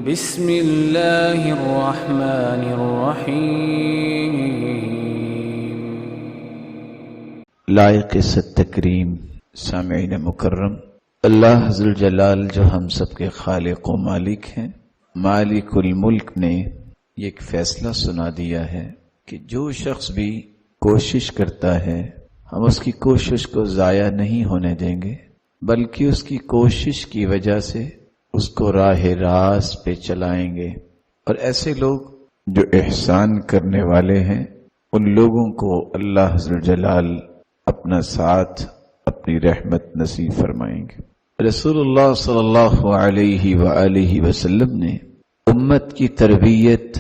بسم اللہ الرحمن الرحیم۔ لائق عزت تکریم سامعین مکرم، اللہ ذو الجلال جو ہم سب کے خالق و مالک ہیں، مالک الملک نے ایک فیصلہ سنا دیا ہے کہ جو شخص بھی کوشش کرتا ہے ہم اس کی کوشش کو ضائع نہیں ہونے دیں گے، بلکہ اس کی کوشش کی وجہ سے اس کو راہ راست پہ چلائیں گے۔ اور ایسے لوگ جو احسان کرنے والے ہیں ان لوگوں کو اللہ ذو الجلال اپنا ساتھ، اپنی رحمت نصیب فرمائیں گے۔ رسول اللہ صلی اللہ علیہ وآلہ وسلم نے امت کی تربیت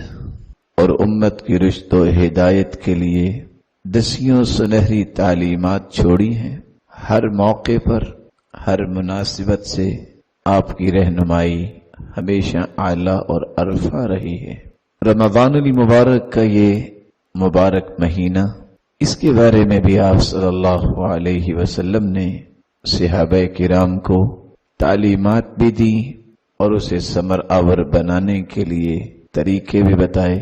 اور امت کی رشد و ہدایت کے لیے دسیوں سنہری تعلیمات چھوڑی ہیں۔ ہر موقع پر، ہر مناسبت سے آپ کی رہنمائی ہمیشہ اعلیٰ اور عرفہ رہی ہے۔ رمضان المبارک کا یہ مبارک مہینہ، اس کے بارے میں بھی آپ صلی اللہ علیہ وسلم نے صحابہ کرام کو تعلیمات بھی دی اور اسے ثمر آور بنانے کے لیے طریقے بھی بتائے۔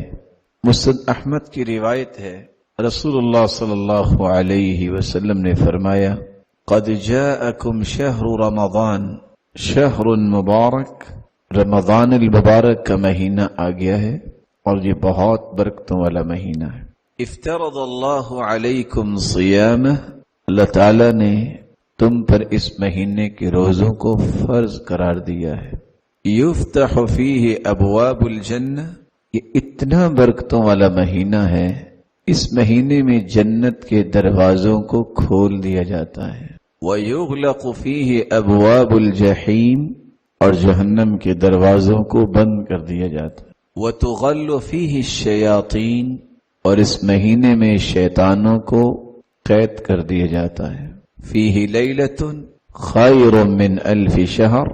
مسند احمد کی روایت ہے، رسول اللہ صلی اللہ علیہ وسلم نے فرمایا، قد جاءکم شہر رمضان شہر مبارک، رمضان المبارک کا مہینہ آ گیا ہے اور یہ بہت برکتوں والا مہینہ ہے۔ افترض اللہ علیکم صیامہ، اللہ تعالیٰ نے تم پر اس مہینے کے روزوں کو فرض قرار دیا ہے۔ یفتح فیہ ابواب الجنہ، یہ اتنا برکتوں والا مہینہ ہے، اس مہینے میں جنت کے دروازوں کو کھول دیا جاتا ہے۔ وَيُغْلَقُ فِيهِ أَبْوَابُ الْجَحِيمِ، اور جہنم کے دروازوں کو بند کر دیا جاتا ہے۔ وَتُغَلُّ فِيهِ الشَّيَاطِينِ، اور اس مہینے میں شیطانوں کو قید کر دیا جاتا ہے۔ فِيهِ لَيْلَةٌ خَيْرٌ مِّنْ أَلْفِ شَهْرٍ،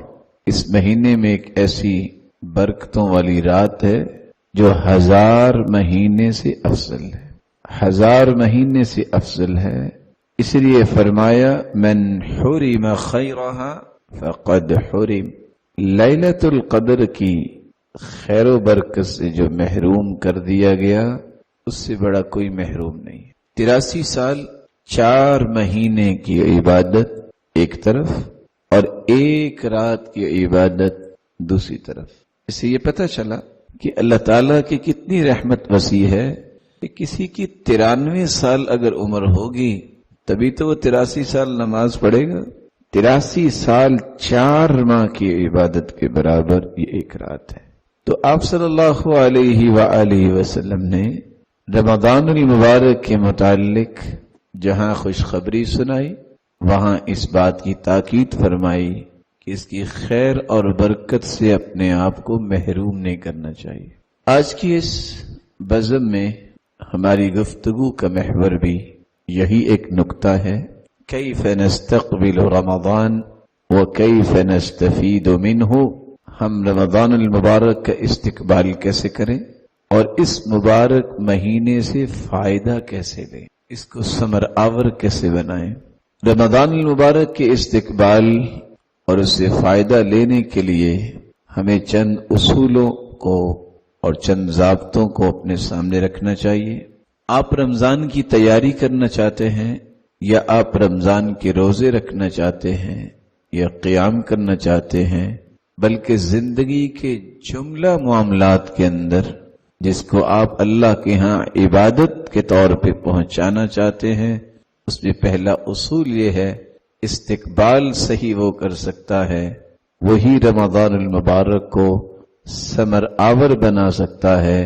اس مہینے میں ایک ایسی برکتوں والی رات ہے جو 1000 مہینے سے افضل ہے، 1000 مہینے سے افضل ہے۔ اس لیے فرمایا، من حرم خیرہا فقد حرم، لیلۃ القدر کی خیر و برکت سے جو محروم کر دیا گیا اس سے بڑا کوئی محروم نہیں۔ 83 سال 4 مہینے کی عبادت ایک طرف اور ایک رات کی عبادت دوسری طرف، اس سے یہ پتہ چلا کہ اللہ تعالیٰ کی کتنی رحمت وسیع ہے کہ کسی کی 93 سال اگر عمر ہوگی تبھی تو وہ 83 سال نماز پڑھے گا۔ 83 سال 4 ماہ کی عبادت کے برابر یہ ایک رات ہے۔ تو آپ صلی اللہ علیہ وآلہ وسلم نے رمضان المبارک کے متعلق جہاں خوشخبری سنائی، وہاں اس بات کی تاکید فرمائی کہ اس کی خیر اور برکت سے اپنے آپ کو محروم نہیں کرنا چاہیے۔ آج کی اس بزم میں ہماری گفتگو کا محور بھی یہی ایک نکتہ ہے، کیف نستقبل رمضان وکیف نستفید منہ، ہم رمضان المبارک کا استقبال کیسے کریں اور اس مبارک مہینے سے فائدہ کیسے لیں، اس کو ثمر آور کیسے بنائیں۔ رمضان المبارک کے استقبال اور اس سے فائدہ لینے کے لیے ہمیں چند اصولوں کو اور چند ضابطوں کو اپنے سامنے رکھنا چاہیے۔ آپ رمضان کی تیاری کرنا چاہتے ہیں یا آپ رمضان کے روزے رکھنا چاہتے ہیں یا قیام کرنا چاہتے ہیں، بلکہ زندگی کے جملہ معاملات کے اندر جس کو آپ اللہ کے ہاں عبادت کے طور پہ پہنچانا چاہتے ہیں، اس میں پہلا اصول یہ ہے، استقبال صحیح وہ کر سکتا ہے وہی رمضان المبارک کو ثمر آور بنا سکتا ہے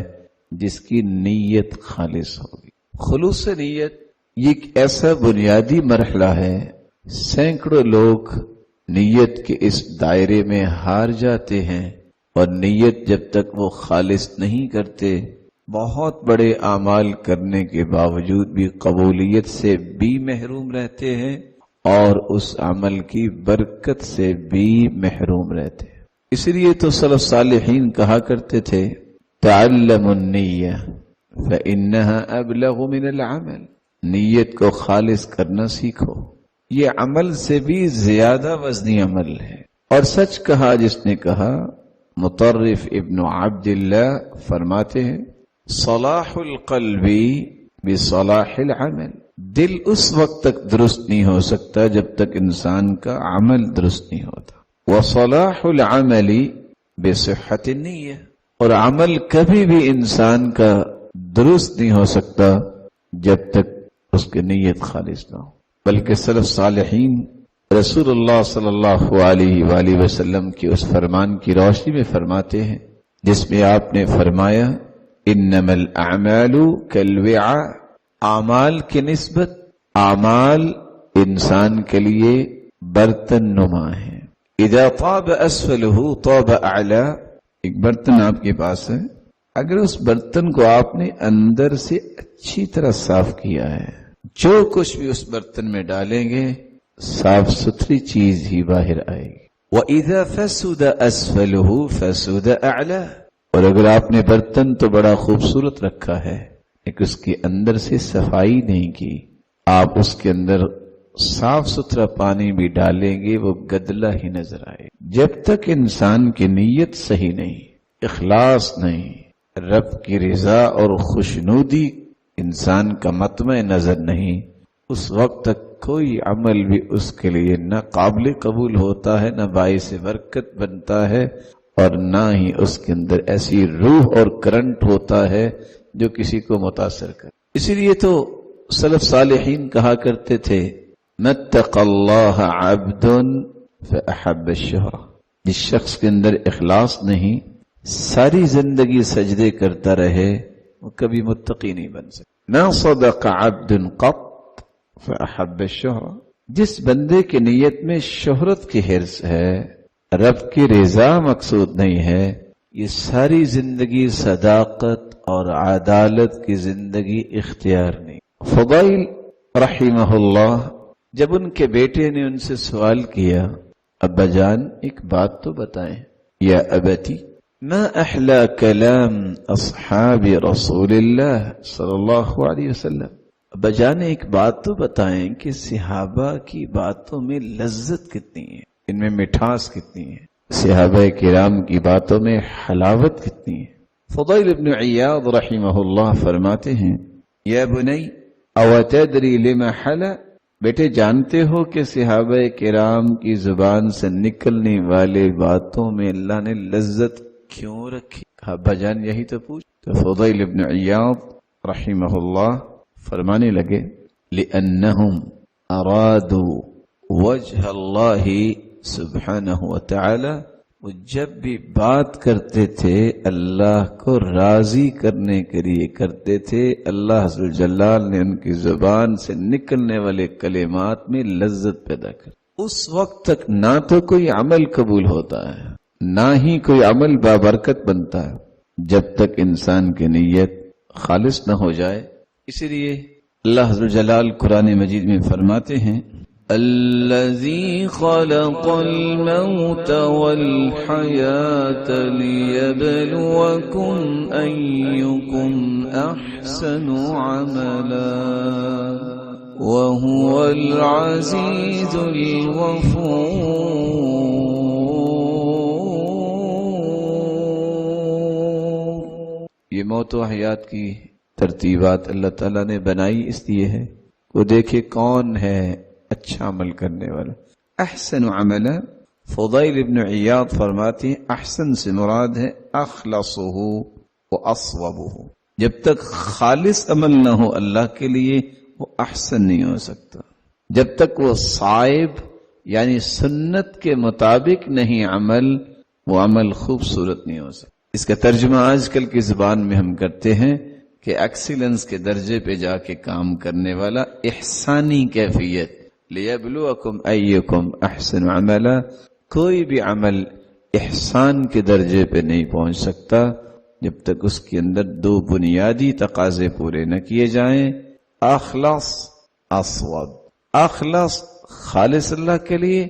جس کی نیت خالص ہوگی۔ خلوص نیت یہ ایک ایسا بنیادی مرحلہ ہے، سینکڑوں لوگ نیت کے اس دائرے میں ہار جاتے ہیں اور نیت جب تک وہ خالص نہیں کرتے، بہت بڑے اعمال کرنے کے باوجود بھی قبولیت سے بھی محروم رہتے ہیں اور اس عمل کی برکت سے بھی محروم رہتے ہیں۔ اس لیے تو سلف صالحین کہا کرتے تھے، تعلم النیہ فإنها ابلغ من العمل، نیت کو خالص کرنا سیکھو، یہ عمل سے بھی زیادہ وزنی عمل ہے۔ اور سچ کہا جس نے کہا مطرف ابن عبداللہ فرماتے ہیں صلاح القلب بصلاح العمل، دل اس وقت تک درست نہیں ہو سکتا جب تک انسان کا عمل درست نہیں ہوتا، وصلاح العمل بصحت النیہ، اور عمل کبھی بھی انسان کا درست نہیں ہو سکتا جب تک اس کی نیت خالص نہ ہو۔ بلکہ سلف صالحین رسول اللہ صلی اللہ علیہ وآلہ وسلم کی اس فرمان کی روشنی میں فرماتے ہیں جس میں آپ نے فرمایا انما الاعمال کالوعاء، اعمال کی نسبت اعمال انسان کے لیے برتن نما ہے، اذا طاب اسفلہ طاب اعلی، ایک برتن آپ کے پاس ہے، اگر اس برتن کو آپ نے اندر سے اچھی طرح صاف کیا ہے، جو کچھ بھی اس برتن میں ڈالیں گے صاف ستھری چیز ہی باہر آئے گی، وَإِذَا فَسُدَ أَسْفَلُهُ فَسُدَ أَعْلَى، اور اگر آپ نے برتن تو بڑا خوبصورت رکھا ہے لیکن اس کے اندر سے صفائی نہیں کی، آپ اس کے اندر صاف ستھرا پانی بھی ڈالیں گے وہ گدلا ہی نظر آئے۔ جب تک انسان کی نیت صحیح نہیں، اخلاص نہیں، رب کی رضا اور خوشنودی انسان کا مطمع نظر نہیں، اس وقت تک کوئی عمل بھی اس کے لیے نہ قابل قبول ہوتا ہے، نہ باعث برکت بنتا ہے، اور نہ ہی اس کے اندر ایسی روح اور کرنٹ ہوتا ہے جو کسی کو متاثر کرے۔ اسی لیے تو سلف صالحین کہا کرتے تھے مَتَّقَ اللَّهَ عَبْدٌ فَأَحَبَّ الشُّهْرَةَ، جس شخص کے اندر اخلاص نہیں، ساری زندگی سجدے کرتا رہے، وہ کبھی متقی نہیں بن سکتا۔ مَا صَدَقَ عَبْدٌ قَطْ فَأَحَبَّ الشُّهْرَةَ، جس بندے کی نیت میں شہرت کی حرص ہے، رب کی رضا مقصود نہیں ہے، یہ ساری زندگی صداقت اور عدالت کی زندگی اختیار نہیں۔ فضائل رحمہ اللہ جب ان کے بیٹے نے ان سے سوال کیا ابا جان ایک بات تو بتائیں، یا ابتی ما احلا کلام اصحاب رسول اللہ صلی اللہ علیہ وسلم، ابا جان ایک بات تو بتائیں کہ صحابہ کی باتوں میں لذت کتنی ہے، ان میں مٹھاس کتنی ہے، صحابہ کرام کی باتوں میں حلاوت کتنی ہے۔ فضیل ابن عیاض رحمہ اللہ فرماتے ہیں یا بنی او تدری لما حلا، بیٹے جانتے ہو کہ صحابہ کرام کی زبان سے نکلنے والے باتوں میں اللہ نے لذت کیوں رکھی؟ ابا جان یہی تو پوچھ۔ تو فضیل ابن عیاض رحمہ اللہ فرمانے لگے لأنہم ارادوا وجہ اللہ سبحانہ وتعالی، وہ جب بھی بات کرتے تھے اللہ کو راضی کرنے کے لیے کرتے تھے، اللہ عز و جلال نے ان کی زبان سے نکلنے والے کلمات میں لذت پیدا کر، اس وقت تک نہ تو کوئی عمل قبول ہوتا ہے نہ ہی کوئی عمل بابرکت بنتا ہے جب تک انسان کی نیت خالص نہ ہو جائے۔ اسی لیے اللہ عز و جلال قرآن مجید میں فرماتے ہیں الذي خلق الموت والحياة ليبلوكم أيكم أحسن عملا وهو العزيز الغفور۔ یہ موت و حیات کی ترتیبات اللہ تعالیٰ نے بنائی اس لیے ہے وہ دیکھے کون ہے اچھا عمل کرنے والا۔ احسن عملا، فضیل ابن عیاض فرماتے ہیں احسن سے مراد ہے اخلصہ و اصوبہ، جب تک خالص عمل نہ ہو اللہ کے لیے وہ احسن نہیں ہو سکتا، جب تک وہ صائب یعنی سنت کے مطابق نہیں عمل، وہ عمل خوبصورت نہیں ہو سکتا۔ اس کا ترجمہ آج کل کی زبان میں ہم کرتے ہیں کہ ایکسیلنس کے درجے پہ جا کے کام کرنے والا احسانی کیفیت، لیبلوکم ایکم احسن عملا، کوئی بھی عمل احسان کے درجے پہ نہیں پہنچ سکتا جب تک اس کے اندر دو بنیادی تقاضے پورے نہ کیے جائیں، اخلاص اصوب، اخلاص خالص اللہ کے لیے،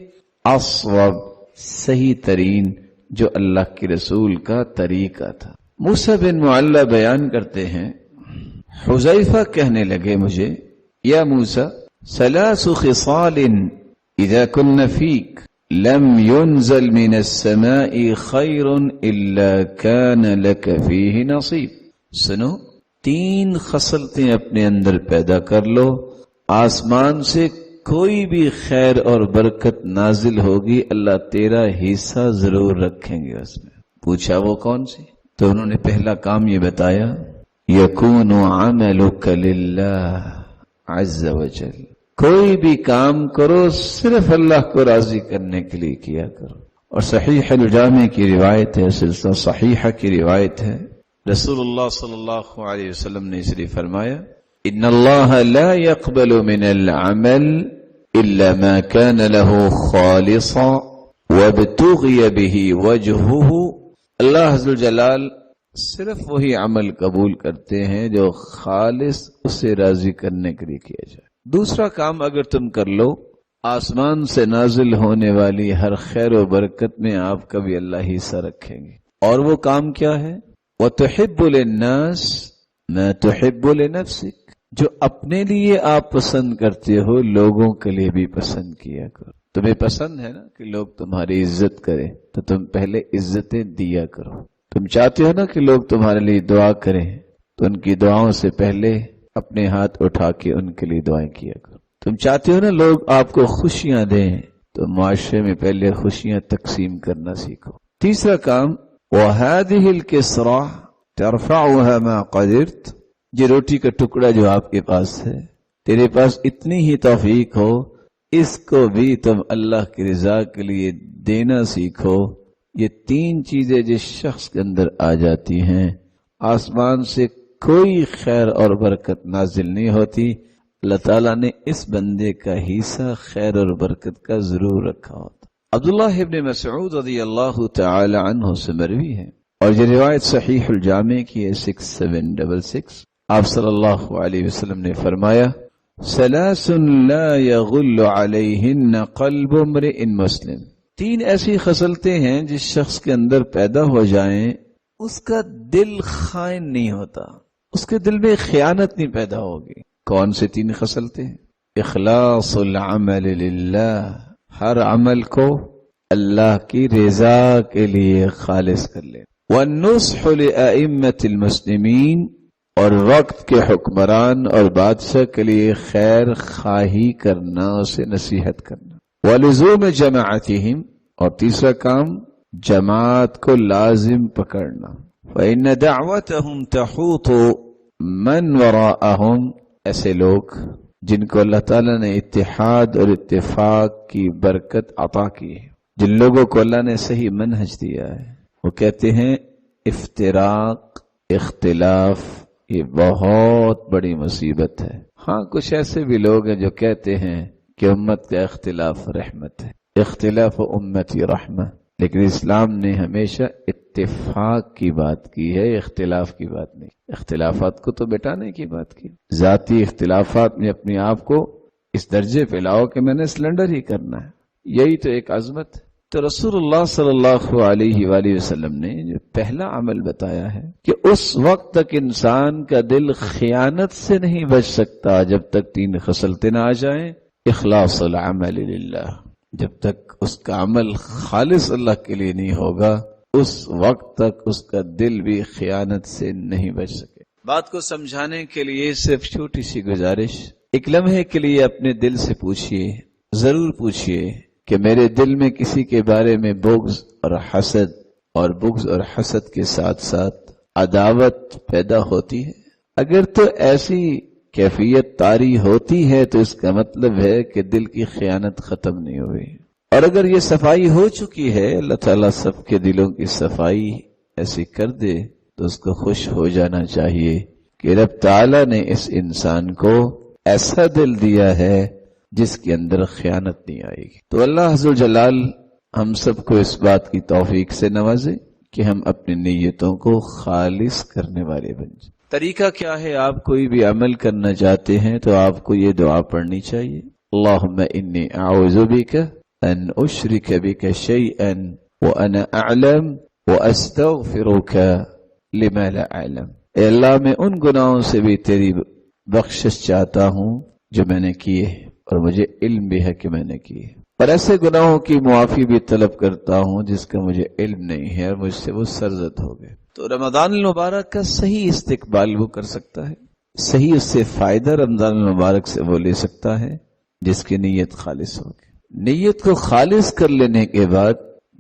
اصوب صحیح ترین جو اللہ کے رسول کا طریقہ تھا۔ موسیٰ بن معلہ بیان کرتے ہیں حذیفہ کہنے لگے مجھے یا موسیٰ ثلاث خصال اذا کن فیک، لم ينزل من السماء خير إلا كان لك فيه نصيب. سنو، 3 خصلتیں اپنے اندر پیدا کر لو، آسمان سے کوئی بھی خیر اور برکت نازل ہوگی اللہ تیرا حصہ ضرور رکھیں گے اس میں. پوچھا وہ کون سی؟ تو انہوں نے پہلا کام یہ بتایا، یکون عملک للہ عز وجل. کوئی بھی کام کرو صرف اللہ کو راضی کرنے کے لیے کیا کرو. اور صحیح الجامع کی روایت ہے، سلسلہ صحیحہ کی روایت ہے، رسول اللہ صلی اللہ علیہ وسلم نے اس لیے فرمایا، ان اللہ لا يقبل من العمل الا ما كان له خالصا وابتغي به وجهه. اللہ عز وجل صرف وہی عمل قبول کرتے ہیں جو خالص اسے راضی کرنے کے لیے کیا جائے. دوسرا کام اگر تم کر لو، آسمان سے نازل ہونے والی ہر خیر و برکت میں آپ کا بھی اللہ حصہ رکھیں گے. اور وہ کام کیا ہے؟ وَتُحِبُّ لِلنَّاسِ مَا تُحِبُّ لِنَفْسِكَ. جو اپنے لیے آپ پسند کرتے ہو لوگوں کے لیے بھی پسند کیا کرو. تمہیں پسند ہے نا کہ لوگ تمہاری عزت کریں تو تم پہلے عزتیں دیا کرو. تم چاہتے ہو نا کہ لوگ تمہارے لیے دعا کریں تو ان کی دعاؤں سے پہلے اپنے ہاتھ اٹھا کے ان کے لیے دعائیں کیا کرو. تم چاہتے ہو نا لوگ آپ کو خوشیاں دیں تو معاشرے میں پہلے خوشیاں تقسیم کرنا سیکھو. تیسرا کام، وَهَذِهِ الْكِسْرَةُ تَرْفَعُهَا مَا قَدِرْتَ. یہ روٹی کا ٹکڑا جو آپ کے پاس ہے، تیرے پاس اتنی ہی توفیق ہو، اس کو بھی تم اللہ کی رضا کے لیے دینا سیکھو. یہ 3 چیزیں جس شخص کے اندر آ جاتی ہیں، آسمان سے کوئی خیر اور برکت نازل نہیں ہوتی. اللہ تعالیٰ نے اس بندے کا حصہ خیر اور برکت کا ضرور رکھا ہوتا. عبداللہ ابن مسعود رضی اللہ تعالی عنہ سے مروی ہے، اور یہ روایت صحیح الجامع کی ہے 6766. آپ صلی اللہ علیہ وسلم نے فرمایا، ثلاث لا يغل علیہن قلب امرئ مسلم. 3 ایسی خصلتیں ہیں جس شخص کے اندر پیدا ہو جائیں اس کا دل خائن نہیں ہوتا، اس کے دل میں خیانت نہیں پیدا ہوگی. کون سے 3 خصلتیں؟ اخلاص العمل للہ، ہر عمل کو اللہ کی رضا کے لیے خالص کر لے. والنصح لأئمة المسلمین، اور وقت کے حکمران اور بادشاہ کے لیے خیر خواہی کرنا، اسے نصیحت کرنا. ولزوم جماعتہم، اور تیسرا کام جماعت کو لازم پکڑنا. فإن دعوتہم تحوط من وراءہم، ایسے لوگ جن کو اللہ تعالیٰ نے اتحاد اور اتفاق کی برکت عطا کی ہے، جن لوگوں کو اللہ نے صحیح منہج دیا ہے، وہ کہتے ہیں افتراق، اختلاف یہ بہت بڑی مصیبت ہے. ہاں کچھ ایسے بھی لوگ ہیں جو کہتے ہیں کہ امت کا اختلاف رحمت ہے، اختلاف امتی رحمہ، لیکن اسلام نے ہمیشہ اتفاق کی بات کی ہے، اختلاف کی بات نہیں. اختلافات کو تو مٹانے کی بات کی. ذاتی اختلافات میں اپنے آپ کو اس درجے پہ لاؤ کہ میں نے سلنڈر ہی کرنا ہے، یہی تو ایک عظمت. تو رسول اللہ صلی اللہ علیہ وآلہ وسلم نے جو پہلا عمل بتایا ہے کہ اس وقت تک انسان کا دل خیانت سے نہیں بچ سکتا جب تک 3 خصلتیں نہ آ جائیں. اخلاص العمل للہ، جب تک اس کا عمل خالص اللہ کے لیے نہیں ہوگا اس وقت تک اس کا دل بھی خیانت سے نہیں بچ سکے. بات کو سمجھانے کے لیے صرف چھوٹی سی گزارش، ایک لمحے کے لیے اپنے دل سے پوچھئے، ضرور پوچھئے کہ میرے دل میں کسی کے بارے میں بغض اور حسد، اور بغض اور حسد کے ساتھ ساتھ عداوت پیدا ہوتی ہے؟ اگر تو ایسی کیفیت طاری ہوتی ہے تو اس کا مطلب ہے کہ دل کی خیانت ختم نہیں ہوئی. اور اگر یہ صفائی ہو چکی ہے، اللہ تعالیٰ سب کے دلوں کی صفائی ایسی کر دے، تو اس کو خوش ہو جانا چاہیے کہ رب تعالیٰ نے اس انسان کو ایسا دل دیا ہے جس کے اندر خیانت نہیں آئے گی. تو اللہ عز و جلال ہم سب کو اس بات کی توفیق سے نوازے کہ ہم اپنی نیتوں کو خالص کرنے والے بن جائیں. طریقہ کیا ہے؟ آپ کوئی بھی عمل کرنا چاہتے ہیں تو آپ کو یہ دعا پڑھنی چاہیے، اللہم انی اعوذ بک ان اشرک بک شیئا وانا اعلم واستغفرک لما لا اعلم. اے اللہ میں ان گناہوں سے بھی تیری بخشش چاہتا ہوں جو میں نے کیے اور مجھے علم بھی ہے کہ میں نے کیے. اور ایسے گناہوں کی معافی بھی طلب کرتا ہوں جس کا مجھے علم نہیں ہے اور مجھ سے وہ سرزد ہو گئے۔ تو رمضان المبارک کا صحیح استقبال وہ کر سکتا ہے، صحیح اس سے فائدہ رمضان المبارک سے وہ لے سکتا ہے جس کی نیت خالص ہوگی۔ نیت کو خالص کر لینے کے بعد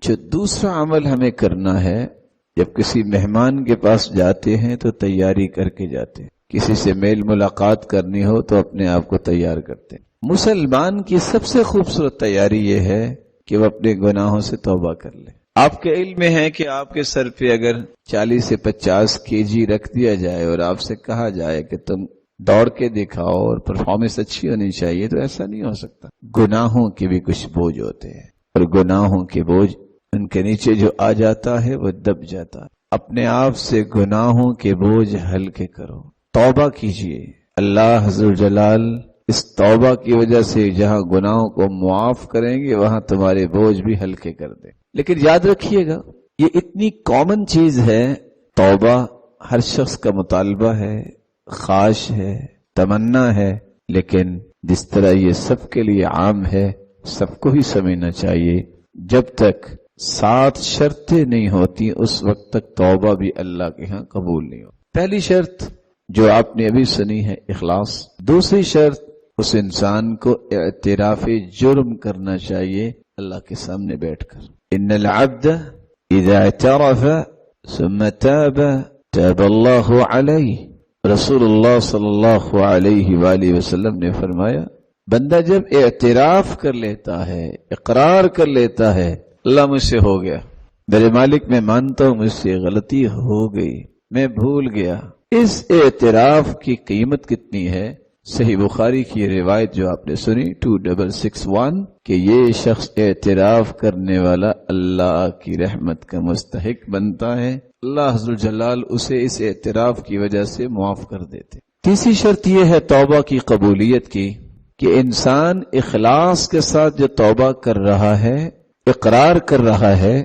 جو دوسرا عمل ہمیں کرنا ہے، جب کسی مہمان کے پاس جاتے ہیں تو تیاری کر کے جاتے ہیں، کسی سے میل ملاقات کرنی ہو تو اپنے آپ کو تیار کرتے ہیں۔ مسلمان کی سب سے خوبصورت تیاری یہ ہے کہ وہ اپنے گناہوں سے توبہ کر لے۔ آپ کے علم میں ہے کہ آپ کے سر پہ اگر 40 سے 50 kg رکھ دیا جائے اور آپ سے کہا جائے کہ تم دوڑ کے دکھاؤ اور پرفارمنس اچھی ہونی چاہیے، تو ایسا نہیں ہو سکتا۔ گناہوں کے بھی کچھ بوجھ ہوتے ہیں اور گناہوں کے بوجھ ان کے نیچے جو آ جاتا ہے وہ دب جاتا ہے۔ اپنے آپ سے گناہوں کے بوجھ ہلکے کرو، توبہ کیجئے۔ اللہ عز و جلال اس توبہ کی وجہ سے جہاں گناہوں کو معاف کریں گے وہاں تمہارے بوجھ بھی ہلکے کر دیں۔ لیکن یاد رکھیے گا، یہ اتنی کامن چیز ہے، توبہ ہر شخص کا مطالبہ ہے، خواہش ہے، تمنا ہے، لیکن جس طرح یہ سب کے لیے عام ہے، سب کو ہی سمجھنا چاہیے۔ جب تک 7 شرطیں نہیں ہوتی اس وقت تک توبہ بھی اللہ کے ہاں قبول نہیں ہوتی۔ پہلی شرط جو آپ نے ابھی سنی ہے، اخلاص۔ دوسری شرط، اس انسان کو اعتراف جرم کرنا چاہیے اللہ کے سامنے بیٹھ کر۔ ان العبد اذا اعترف ثم تاب تاب اللہ علیہ، رسول اللہ صلی اللہ علیہ وآلہ وسلم نے فرمایا، بندہ جب اعتراف کر لیتا ہے، اقرار کر لیتا ہے، اللہ مجھ سے ہو گیا، میرے مالک میں مانتا ہوں مجھ سے غلطی ہو گئی، میں بھول گیا۔ اس اعتراف کی قیمت کتنی ہے؟ صحیح بخاری کی روایت جو آپ نے سنی 2661 کہ یہ شخص اعتراف کرنے والا اللہ کی رحمت کا مستحق بنتا ہے، اللہ عز و جلال اسے اس اعتراف کی وجہ سے معاف کر دیتے۔ تیسری شرط یہ ہے توبہ کی قبولیت کی کہ انسان اخلاص کے ساتھ جو توبہ کر رہا ہے، اقرار کر رہا ہے،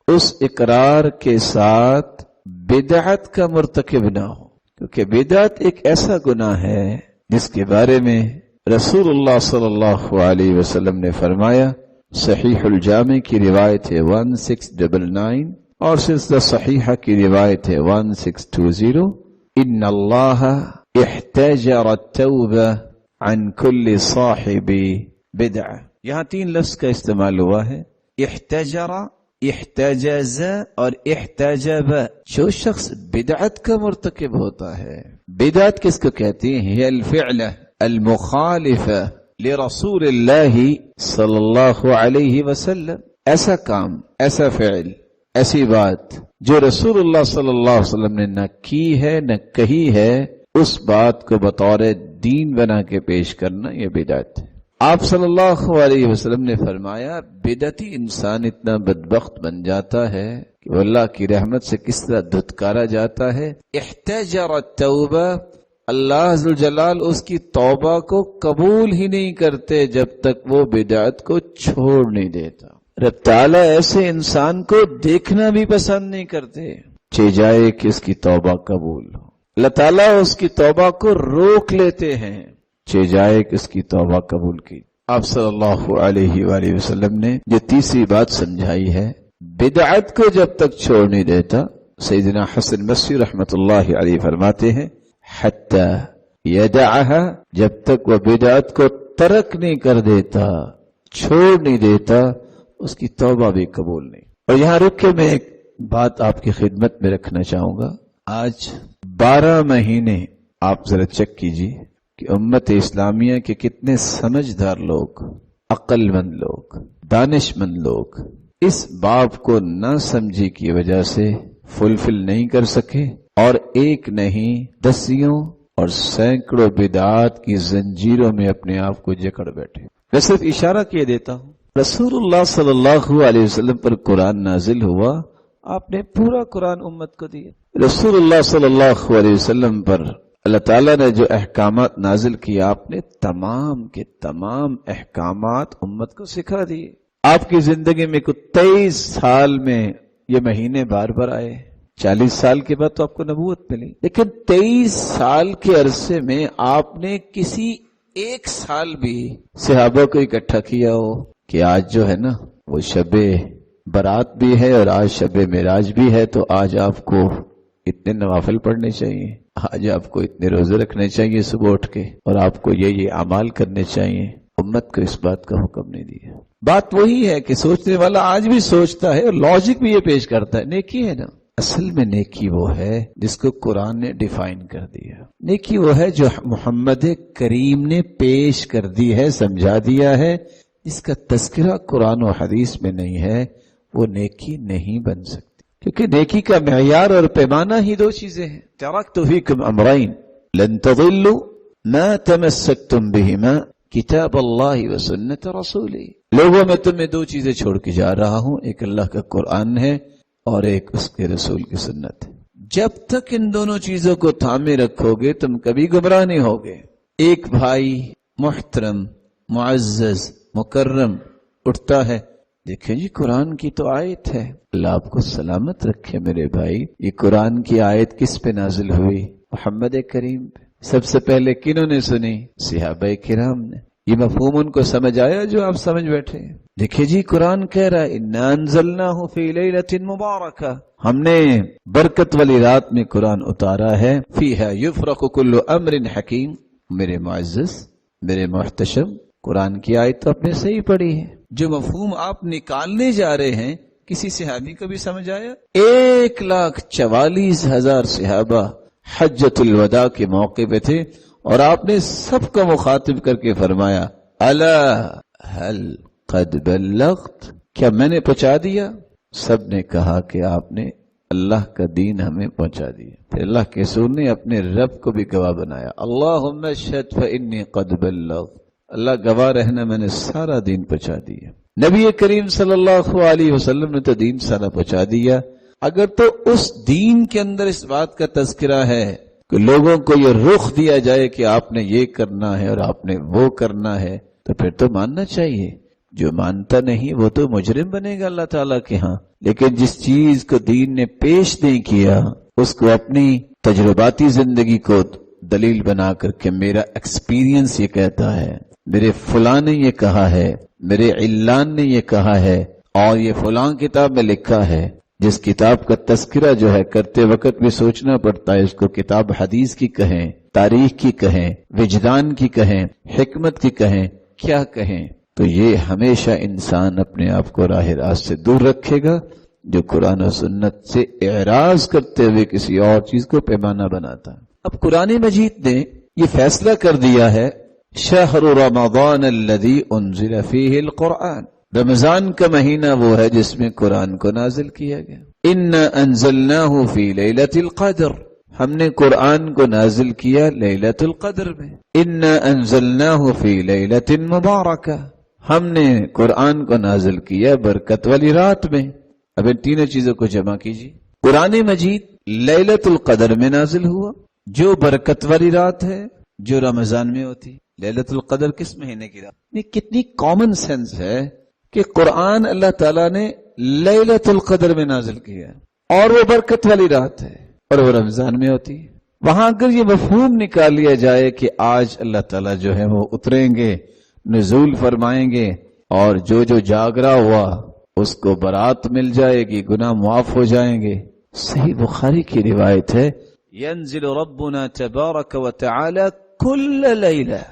اس اقرار کے ساتھ بدعت کا مرتکب نہ ہو، کیونکہ بدعت ایک ایسا گناہ ہے جس کے بارے میں رسول اللہ صلی اللہ علیہ وسلم نے فرمایا، صحیح الجامع کی روایت ہے 1699 اور سلسلہ صحیحہ کی روایت ہے 1620، ان اللہ احتجر التوبہ عن کل صاحب بدعہ۔ یہاں 3 لفظ کا استعمال ہوا ہے، احتجر، احتجز اور احتجب۔ جو شخص بدعت کا مرتکب ہوتا ہے، بدعت کس کو کہتی ہیں؟ ہے الفعل المخالف لرسول اللہ صلی اللہ علیہ وسلم، ایسا کام، ایسا فعل، ایسی بات جو رسول اللہ صلی اللہ علیہ وسلم نے نہ کی ہے نہ کہی ہے، اس بات کو بطور دین بنا کے پیش کرنا یہ بدعت ہے۔ آپ صلی اللہ علیہ وسلم نے فرمایا، بدعتی انسان اتنا بدبخت بن جاتا ہے کہ وہ اللہ کی رحمت سے کس طرح دھتکارا جاتا ہے۔ احتجر التوبہ، اللہ عز و جلال اس کی توبہ کو قبول ہی نہیں کرتے جب تک وہ بدعت کو چھوڑ نہیں دیتا۔ رب تعالیٰ ایسے انسان کو دیکھنا بھی پسند نہیں کرتے، چاہے جائے کہ اس کی توبہ قبول ہو۔ اللہ تعالیٰ اس کی توبہ کو روک لیتے ہیں، چاہے جائے کہ اس کی توبہ قبول کی۔ آپ صلی اللہ علیہ وآلہ وسلم نے جو تیسری بات سمجھائی ہے، بدعت کو جب تک چھوڑ نہیں دیتا، سیدنا حسن بصری رحمت اللہ علیہ فرماتے ہیں، حتی یدعها، جب تک وہ بدعت کو ترک نہیں کر دیتا، چھوڑ نہیں دیتا، اس کی توبہ بھی قبول نہیں۔ اور یہاں رک کے میں ایک بات آپ کی خدمت میں رکھنا چاہوں گا۔ آج 12 مہینے آپ ذرا چیک کیجئے کہ امت اسلامیہ کے کتنے سمجھدار لوگ، عقل مند لوگ، دانش مند لوگ اس باب کو نہ سمجھی کی وجہ سے فلفل نہیں کر سکے، اور ایک نہیں دسیوں اور سینکڑوں بدعات کی زنجیروں میں اپنے آپ کو جکڑ بیٹھے۔ میں صرف اشارہ کیے دیتا ہوں، رسول اللہ صلی اللہ علیہ وسلم پر قرآن نازل ہوا، آپ نے پورا قرآن امت کو دیا۔ رسول اللہ صلی اللہ علیہ وسلم پر اللہ تعالیٰ نے جو احکامات نازل کیا، آپ نے تمام کے تمام احکامات امت کو سکھا دیے۔ آپ کی زندگی میں کچھ 23 سال میں یہ مہینے بار بار آئے، 40 سال کے بعد تو آپ کو نبوت ملی، لیکن 23 سال کے عرصے میں آپ نے کسی ایک سال بھی صحابہ کو اکٹھا کیا ہو، کہ آج جو ہے نا وہ شب برات بھی ہے اور آج شب معراج بھی ہے، تو آج آپ کو اتنے نوافل پڑھنے چاہیے، آج آپ کو اتنے روزے رکھنے چاہیے صبح اٹھ کے، اور آپ کو یہ اعمال کرنے چاہیے۔ امت کو اس بات کا حکم نہیں دیا۔ بات وہی ہے کہ سوچنے والا آج بھی سوچتا ہے اور لاجک بھی یہ پیش کرتا ہے۔ نیکی ہے نا، اصل میں نیکی وہ ہے جس کو قرآن نے ڈیفائن کر دیا۔ نیکی وہ ہے جو محمد کریم نے پیش کر دی ہے، سمجھا دیا ہے۔ جس کا تذکرہ قرآن و حدیث میں نہیں ہے وہ نیکی نہیں بن سکتی، کیونکہ نیکی کا معیار اور پیمانہ ہی دو چیزیں ہیں۔ ترکت فیکم امرین لن تضلوا ما تمسکتم بہما کتاب اللہ و سنت رسولی۔ لوگوں میں تمہیں دو چیزیں چھوڑ کے جا رہا ہوں، ایک اللہ کا قرآن ہے اور ایک اس کے رسول کی سنت ہے۔ جب تک ان دونوں چیزوں کو تھامے رکھو گے تم کبھی گمراہ نہیں ہوگے۔ ایک بھائی محترم معزز مکرم اٹھتا ہے، دیکھیں جی قرآن کی تو آیت ہے۔ اللہ آپ کو سلامت رکھے میرے بھائی، یہ قرآن کی آیت کس پہ نازل ہوئی؟ محمد کریم پہ۔ سب سے پہلے کنہوں نے سنی؟ صحابہ کرام نے۔ یہ مفہوم ان کو سمجھ آیا جو آپ سمجھ بیٹھے؟ دیکھیں جی قرآن کہہ رہا ہے اِنَّا أَنزَلْنَاهُ فِي لَيْلَةٍ مُبَارَكَةٍ، ہم نے برکت والی رات میں قرآن اتارا ہے۔ فِيهَا يُفْرَقُ كُلُّ أَمْرٍ حَكِيمٍ۔ میرے معزز، میرے محتشم، قرآن کی آیت تو اپنے صحیح پڑھی ہے۔ جو مفہوم آپ نکالنے جا رہے ہیں کسی صحابی کو بھی سمجھ آیا؟ 1,44,000 صحابہ حجۃ الوداع کے موقع پہ تھے اور آپ نے سب کو مخاطب کر کے فرمایا الا هل قد بلغت، کیا میں نے پہنچا دیا؟ سب نے کہا کہ آپ نے اللہ کا دین ہمیں پہنچا دیا۔ پھر اللہ کے رسول نے اپنے رب کو بھی گواہ بنایا، اللہم اشہد فانی قد بلغت، اللہ گواہ رہنا میں نے سارا دین پہنچا دیا۔ نبی کریم صلی اللہ علیہ وسلم نے تو دین سارا پہنچا دیا۔ اگر تو اس دین کے اندر اس بات کا تذکرہ ہے کہ لوگوں کو یہ رخ دیا جائے کہ آپ نے یہ کرنا ہے اور آپ نے وہ کرنا ہے، تو پھر تو ماننا چاہیے۔ جو مانتا نہیں وہ تو مجرم بنے گا اللہ تعالیٰ کے ہاں۔ لیکن جس چیز کو دین نے پیش نہیں کیا اس کو اپنی تجرباتی زندگی کو دلیل بنا کر کے میرا ایکسپیرینس یہ کہتا ہے، میرے فلاں نے یہ کہا ہے، میرے علان نے یہ کہا ہے، اور یہ فلاں کتاب میں لکھا ہے۔ جس کتاب کا تذکرہ جو ہے کرتے وقت بھی سوچنا پڑتا ہے، اس کو کتاب حدیث کی کہیں، تاریخ کی کہیں، وجدان کی کہیں، حکمت کی کہیں، کیا کہیں، تو یہ ہمیشہ انسان اپنے آپ کو راہ راست سے دور رکھے گا جو قرآن و سنت سے اعراض کرتے ہوئے کسی اور چیز کو پیمانہ بناتا ہے۔ اب قرآن مجید نے یہ فیصلہ کر دیا ہے شہر رمضان الذی انزل فیہ القرآن، رمضان کا مہینہ وہ ہے جس میں قرآن کو نازل کیا گیا۔ انا انزلناہ فی لیلۃ القدر، ہم نے قرآن کو نازل کیا لیلۃ القدر میں۔ انا انزلناہ فی لیلۃ مبارکہ، ہم نے قرآن کو نازل کیا برکت والی رات میں۔ اب ان تینوں چیزوں کو جمع کیجیے۔ قرآن مجید لیلۃ القدر میں نازل ہوا جو برکت والی رات ہے جو رمضان میں ہوتی۔ لیلۃ القدر کس مہینے کی رات؟ یہ کتنی کامن سینس ہے کہ قرآن اللہ تعالیٰ نے لیلۃ القدر میں نازل کیا اور وہ برکت والی رات ہے اور وہ رمضان میں ہوتی ہے۔ وہاں اگر یہ مفہوم نکال لیا جائے کہ آج اللہ تعالیٰ جو ہے وہ اتریں گے، نزول فرمائیں گے، اور جو جاگ رہا ہوا اس کو برات مل جائے گی، گناہ معاف ہو جائیں گے۔ صحیح بخاری کی روایت ہے ينزل ربنا تبارك وتعالى كل ليلة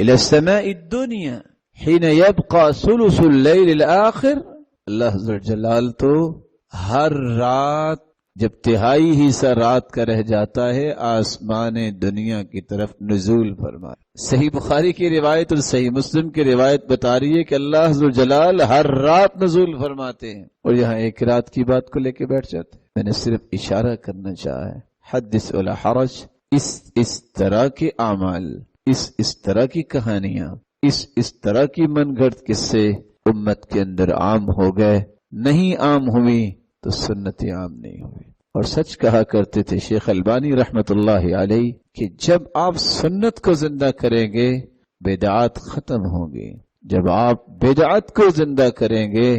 إلى السماء الدنيا حين يبقى ثلث الليل الآخر۔ اللہ ذو جلال تو ہر رات جب تہائی حصہ رات کا رہ جاتا ہے آسمان دنیا کی طرف نزول فرمائے۔ صحیح بخاری کی روایت اور صحیح مسلم کی روایت بتا رہی ہے کہ اللہ ذو جلال ہر رات نزول فرماتے ہیں، اور یہاں ایک رات کی بات کو لے کے بیٹھ جاتے ہیں۔ میں نے صرف اشارہ کرنا چاہا ہے، حدث ولا حرج۔ اس طرح کے اعمال، اس طرح کی کہانیاں، اس طرح کی من گھڑت قصے امت کے اندر عام ہو گئے، نہیں عام ہوئی تو سنت عام نہیں ہوئی۔ اور سچ کہا کرتے تھے شیخ البانی رحمت اللہ علیہ کہ جب آپ سنت کو زندہ کریں گے بدعات ختم ہوں گی۔ جب آپ بدعات کو زندہ کریں گے،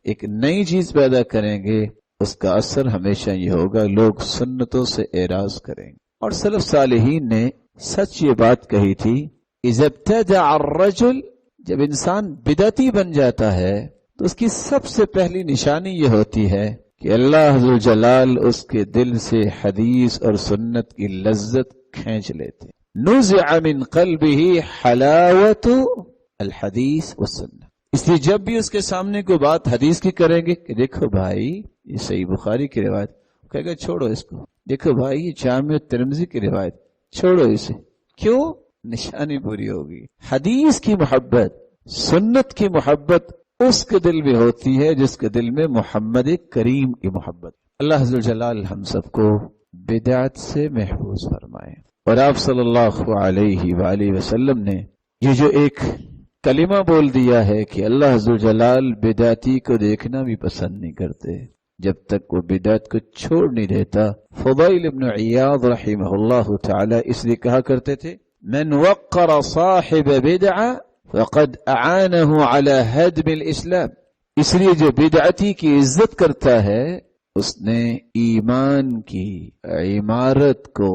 ایک نئی چیز پیدا کریں گے، اس کا اثر ہمیشہ یہ ہوگا لوگ سنتوں سے اعراض کریں گے۔ اور سلف صالحین نے سچ یہ بات کہی تھی اذا ابتدع الرجل، جب انسان بدعتی بن جاتا ہے تو اس کی سب سے پہلی نشانی یہ ہوتی ہے کہ اللہ ذوالجلال اس کے دل سے حدیث اور سنت کی لذت کھینچ لیتے. نزع من قلبه حلاوت الحدیث والسنہ. اس لیے جب بھی اس کے سامنے کوئی بات حدیث کی کریں گے کہ دیکھو بھائی یہ صحیح بخاری کی روایت، کہے گا چھوڑو اس کو. دیکھو بھائی یہ جامع ترمذی کی روایت، چھوڑو اسے. کیوں؟ نشانی پوری ہوگی. حدیث کی محبت، سنت کی محبت اس کے دل میں ہوتی ہے جس کے دل میں محمد کریم کی محبت. اللہ عز و جلال ہم سب کو بدعت سے محفوظ فرمائے. اور آپ صلی اللہ علیہ وآلہ وسلم نے یہ جو ایک کلمہ بول دیا ہے کہ اللہ عز و جلال بدعتی کو دیکھنا بھی پسند نہیں کرتے جب تک وہ بدعت کو چھوڑ نہیں دیتا. فضیل ابن عیاض رحمہ اللہ تعالی اس لیے کہا کرتے تھے من وقر صاحب بدعہ فقد اعانہ علی ہدم الاسلام. اس لیے جو بدعتی کی عزت کرتا ہے اس نے ایمان کی عمارت کو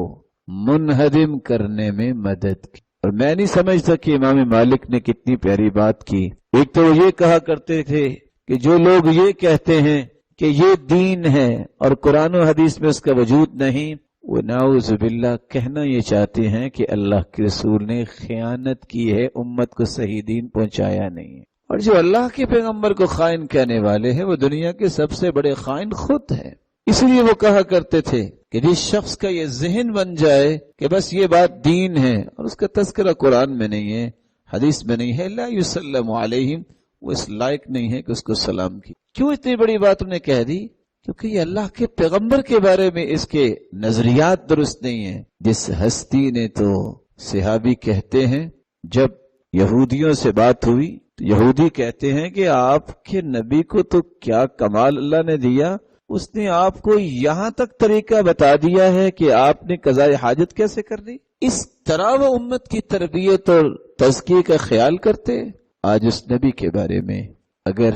منہدم کرنے میں مدد کی. اور میں نہیں سمجھتا کہ امام مالک نے کتنی پیاری بات کی. ایک تو وہ یہ کہا کرتے تھے کہ جو لوگ یہ کہتے ہیں کہ یہ دین ہے اور قرآن و حدیث میں اس کا وجود نہیں، وہ نعوذ باللہ کہنا یہ چاہتے ہیں کہ اللہ کے رسول نے خیانت کی ہے، امت کو صحیح دین پہنچایا نہیں ہے. اور جو اللہ کے پیغمبر کو خائن کہنے والے ہیں وہ دنیا کے سب سے بڑے خائن خود ہیں. اس لیے وہ کہا کرتے تھے کہ جس شخص کا یہ ذہن بن جائے کہ بس یہ بات دین ہے اور اس کا تذکرہ قرآن میں نہیں ہے، حدیث میں نہیں ہے، لا یسلم علیہم، وہ اس لائق نہیں ہے کہ اس کو سلام کی. کیوں اتنی بڑی بات انہیں کہہ دی؟ کیونکہ یہ اللہ کے پیغمبر کے بارے میں اس کے نظریات درست نہیں ہیں. جس ہستی نے تو صحابی کہتے ہیں جب یہودیوں سے بات ہوئی تو یہودی کہتے ہیں کہ آپ کے نبی کو تو کیا کمال اللہ نے دیا، اس نے آپ کو یہاں تک طریقہ بتا دیا ہے کہ آپ نے قضاء حاجت کیسے کرنی. اس طرح وہ امت کی تربیت اور تزکیے کا خیال کرتے. آج اس نبی کے بارے میں اگر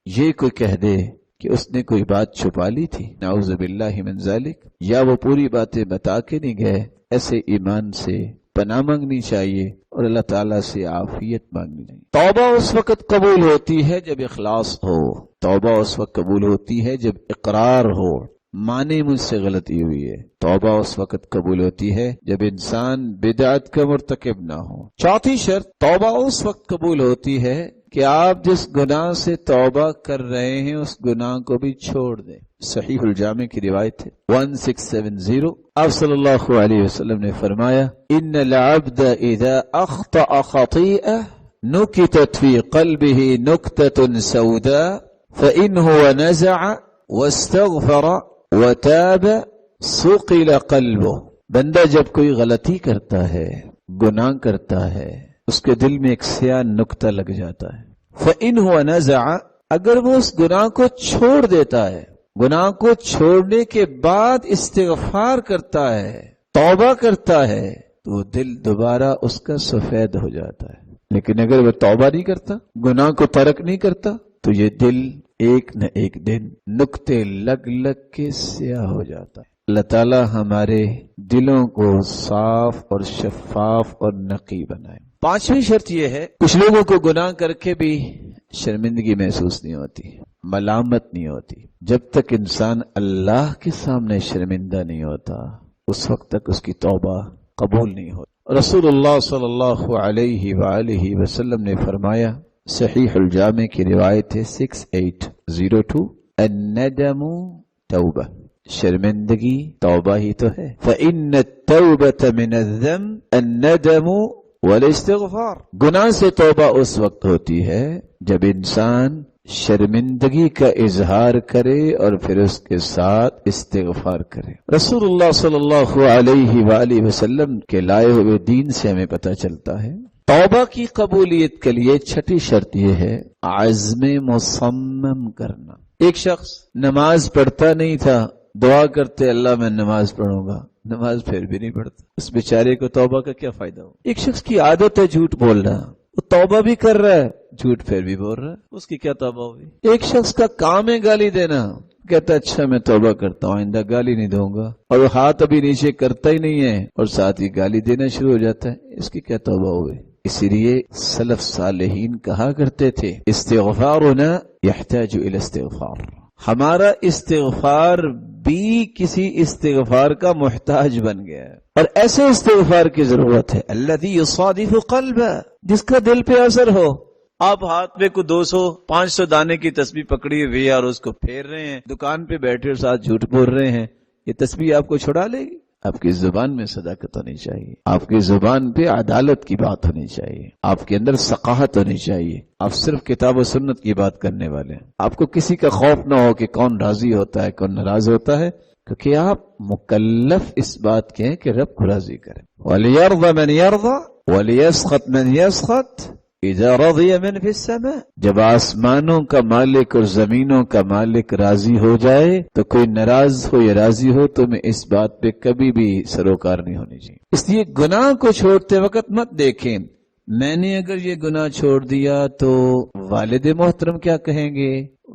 یہ کوئی کہہ دے کہ اس نے کوئی بات چھپا لی تھی، نعوذ باللہ من ذالک، یا وہ پوری باتیں بتا کے نہیں گئے، ایسے ایمان سے پناہ مانگنی چاہیے اور اللہ تعالیٰ سے عافیت مانگنی چاہیے. توبہ اس وقت قبول ہوتی ہے جب اخلاص ہو. توبہ اس وقت قبول ہوتی ہے جب اقرار ہو، مانے مجھ سے غلطی ہوئی ہے. توبہ اس وقت قبول ہوتی ہے جب انسان بدعت کا مرتکب نہ ہو. چوتھی شرط، توبہ اس وقت قبول ہوتی ہے کہ آپ جس گناہ سے توبہ کر رہے ہیں اس گناہ کو بھی چھوڑ دیں. صحیح الجامع کی روایت ہے 1670. آپ صلی اللہ علیہ وسلم نے فرمایا ان العبد اذا اخطأ خطیئہ نکتت فی قلبہ نکتت سوداء فإنه نزع واستغفر وتاب ثقل قلبه. بندہ جب کوئی غلطی کرتا ہے، گناہ کرتا ہے، اس کے دل میں ایک سیاہ نقطہ لگ جاتا ہے. فإنه نزع، اگر وہ اس گناہ کو چھوڑ دیتا ہے، گناہ کو چھوڑنے کے بعد استغفار کرتا ہے، توبہ کرتا ہے، تو دل دوبارہ اس کا سفید ہو جاتا ہے. لیکن اگر وہ توبہ نہیں کرتا، گناہ کو ترک نہیں کرتا، تو یہ دل ایک نہ ایک دن نقطے لگ لگ کے سیاہ ہو جاتا ہے. اللہ تعالی ہمارے دلوں کو صاف اور شفاف اور نقی بنائے. پانچویں شرط یہ ہے، کچھ لوگوں کو گناہ کر کے بھی شرمندگی محسوس نہیں ہوتی، ملامت نہیں ہوتی. جب تک انسان اللہ کے سامنے شرمندہ نہیں ہوتا اس وقت تک اس کی توبہ قبول نہیں ہوتی. رسول اللہ صلی اللہ علیہ وآلہ وسلم نے فرمایا، صحیح الجامع کی روایت ہے 6802، الندم توبہ، شرمندگی توبہ ہی تو ہے. فإن التوبة من الذنب الندم والاستغفار. گناہ سے توبہ اس وقت ہوتی ہے جب انسان شرمندگی کا اظہار کرے اور پھر اس کے ساتھ استغفار کرے. رسول اللہ صلی اللہ علیہ وآلہ وسلم کے لائے ہوئے دین سے ہمیں پتہ چلتا ہے توبہ کی قبولیت کے لیے چھٹی شرط یہ ہے عزم مصمم کرنا. ایک شخص نماز پڑھتا نہیں تھا، دعا کرتے اللہ میں نماز پڑھوں گا، نماز پھر بھی نہیں پڑھتا، اس بیچارے کو توبہ کا کیا فائدہ ہو. ایک شخص کی عادت ہے جھوٹ بولنا، وہ توبہ بھی کر رہا ہے، جھوٹ پھر بھی بول رہا ہے، اس کی کیا توبہ ہوگی. ایک شخص کا کام ہے گالی دینا، کہتا ہے اچھا میں توبہ کرتا ہوں آئندہ گالی نہیں دوں گا، اور وہ ہاتھ ابھی نیچے کرتا ہی نہیں ہے اور ساتھ ہی گالی دینا شروع ہو جاتا ہے، اس کی کیا توبہ ہوگی. اسی لیے سلف صالحین کہا کرتے تھے استغفارنا یحتاج الی استغفار، ہمارا استغفار بھی کسی استغفار کا محتاج بن گیا ہے، اور ایسے استغفار کی ضرورت ہے الذی یصادف قلبہ، جس کا دل پہ اثر ہو۔ آپ ہاتھ میں کو 200-500 دانے کی تسبیح پکڑی ہوئی ہے اور اس کو پھیر رہے ہیں، دکان پہ بیٹھے اور ساتھ جھوٹ بول رہے ہیں، یہ تسبیح آپ کو چھڑا لے گی؟ آپ کی زبان میں صداقت ہونی چاہیے، آپ کی زبان پہ عدالت کی بات ہونی چاہیے، آپ کے اندر ثقافت ہونی چاہیے۔ آپ صرف کتاب و سنت کی بات کرنے والے ہیں، آپ کو کسی کا خوف نہ ہو کہ کون راضی ہوتا ہے کون ناراض ہوتا ہے، کیونکہ آپ مکلف اس بات کے ہیں کہ رب کو راضی کریں۔ وَلْيَرْضَ مَنْ يَرْضَ وَلْيَسْخَطْ مَنْ يَسْخَطْ اذا رضی من فی السماء، جب آسمانوں کا مالک اور زمینوں کا مالک راضی ہو جائے تو کوئی ناراض ہو یا راضی ہو تمہیں اس بات پہ کبھی بھی سروکار نہیں ہونی چاہیے۔ اس لیے گناہ کو چھوڑتے وقت مت دیکھیں میں نے اگر یہ گناہ چھوڑ دیا تو والد محترم کیا کہیں گے،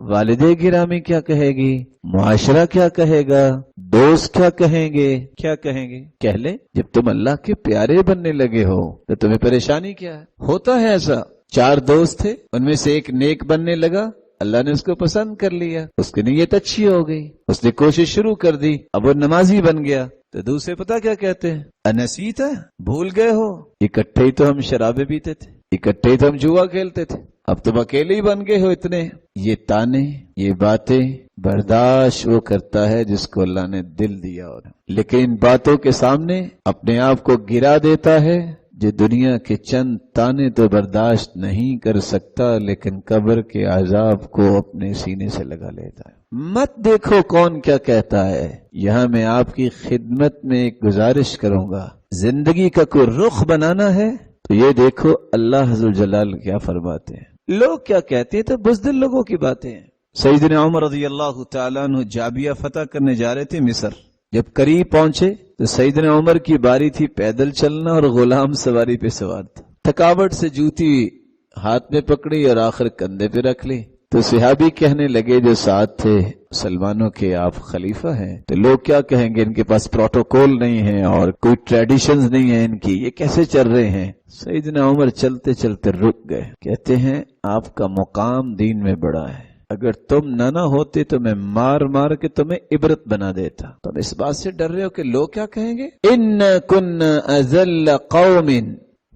والد گرامی کیا کہے گی، معاشرہ کیا کہے گا، دوست کیا کہیں گے، کیا کہیں گے؟ کہہ لیں جب تم اللہ کے پیارے بننے لگے ہو تو تمہیں پریشانی کیا ہے؟ ہوتا ہے ایسا، 4 دوست تھے، ان میں سے ایک نیک بننے لگا، اللہ نے اس کو پسند کر لیا، اس کی نیت اچھی ہو گئی، اس نے کوشش شروع کر دی، اب وہ نمازی بن گیا، تو دوسرے پتا کیا کہتے ہیں، انسیتا، بھول گئے ہو، اکٹھے ہی تو ہم شرابیں پیتے تھے، اکٹھے ہی تو ہم جوا کھیلتے تھے، اب تم اکیلے ہی بن گئے ہو اتنے۔ یہ تانے، یہ باتیں برداشت وہ کرتا ہے جس کو اللہ نے دل دیا، اور لیکن ان باتوں کے سامنے اپنے آپ کو گرا دیتا ہے جو دنیا کے چند تانے تو برداشت نہیں کر سکتا لیکن قبر کے عذاب کو اپنے سینے سے لگا لیتا ہے۔ مت دیکھو کون کیا کہتا ہے، یہاں میں آپ کی خدمت میں ایک گزارش کروں گا، زندگی کا کوئی رخ بنانا ہے تو یہ دیکھو اللہ عز و جلال کیا فرماتے ہیں، لوگ کیا کہتے ہیں تو بزدل لوگوں کی باتیں ہیں۔ سیدنا عمر رضی اللہ تعالیٰ عنہ جابیہ فتح کرنے جا رہے تھے مصر، جب قریب پہنچے تو سیدنا عمر کی باری تھی پیدل چلنا اور غلام سواری پہ سوار تھا، تھکاوٹ سے جوتی ہاتھ میں پکڑی اور آخر کندھے پہ رکھ لی، تو صحابی کہنے لگے جو ساتھ تھے مسلمانوں کے آپ خلیفہ ہیں تو لوگ کیا کہیں گے، ان کے پاس پروٹوکول نہیں ہے اور کوئی ٹریڈیشنز نہیں ہے ان کی، یہ کیسے چل رہے ہیں؟ سیدنا عمر چلتے چلتے رک گئے، کہتے ہیں آپ کا مقام دین میں بڑا ہے، اگر تم نہ ہوتے تو میں مار مار کے تمہیں عبرت بنا دیتا، تم اس بات سے ڈر رہے ہو کہ لوگ کیا کہیں گے؟ اِنَّا كُنَّا أَذَلَّ قَوْمٍ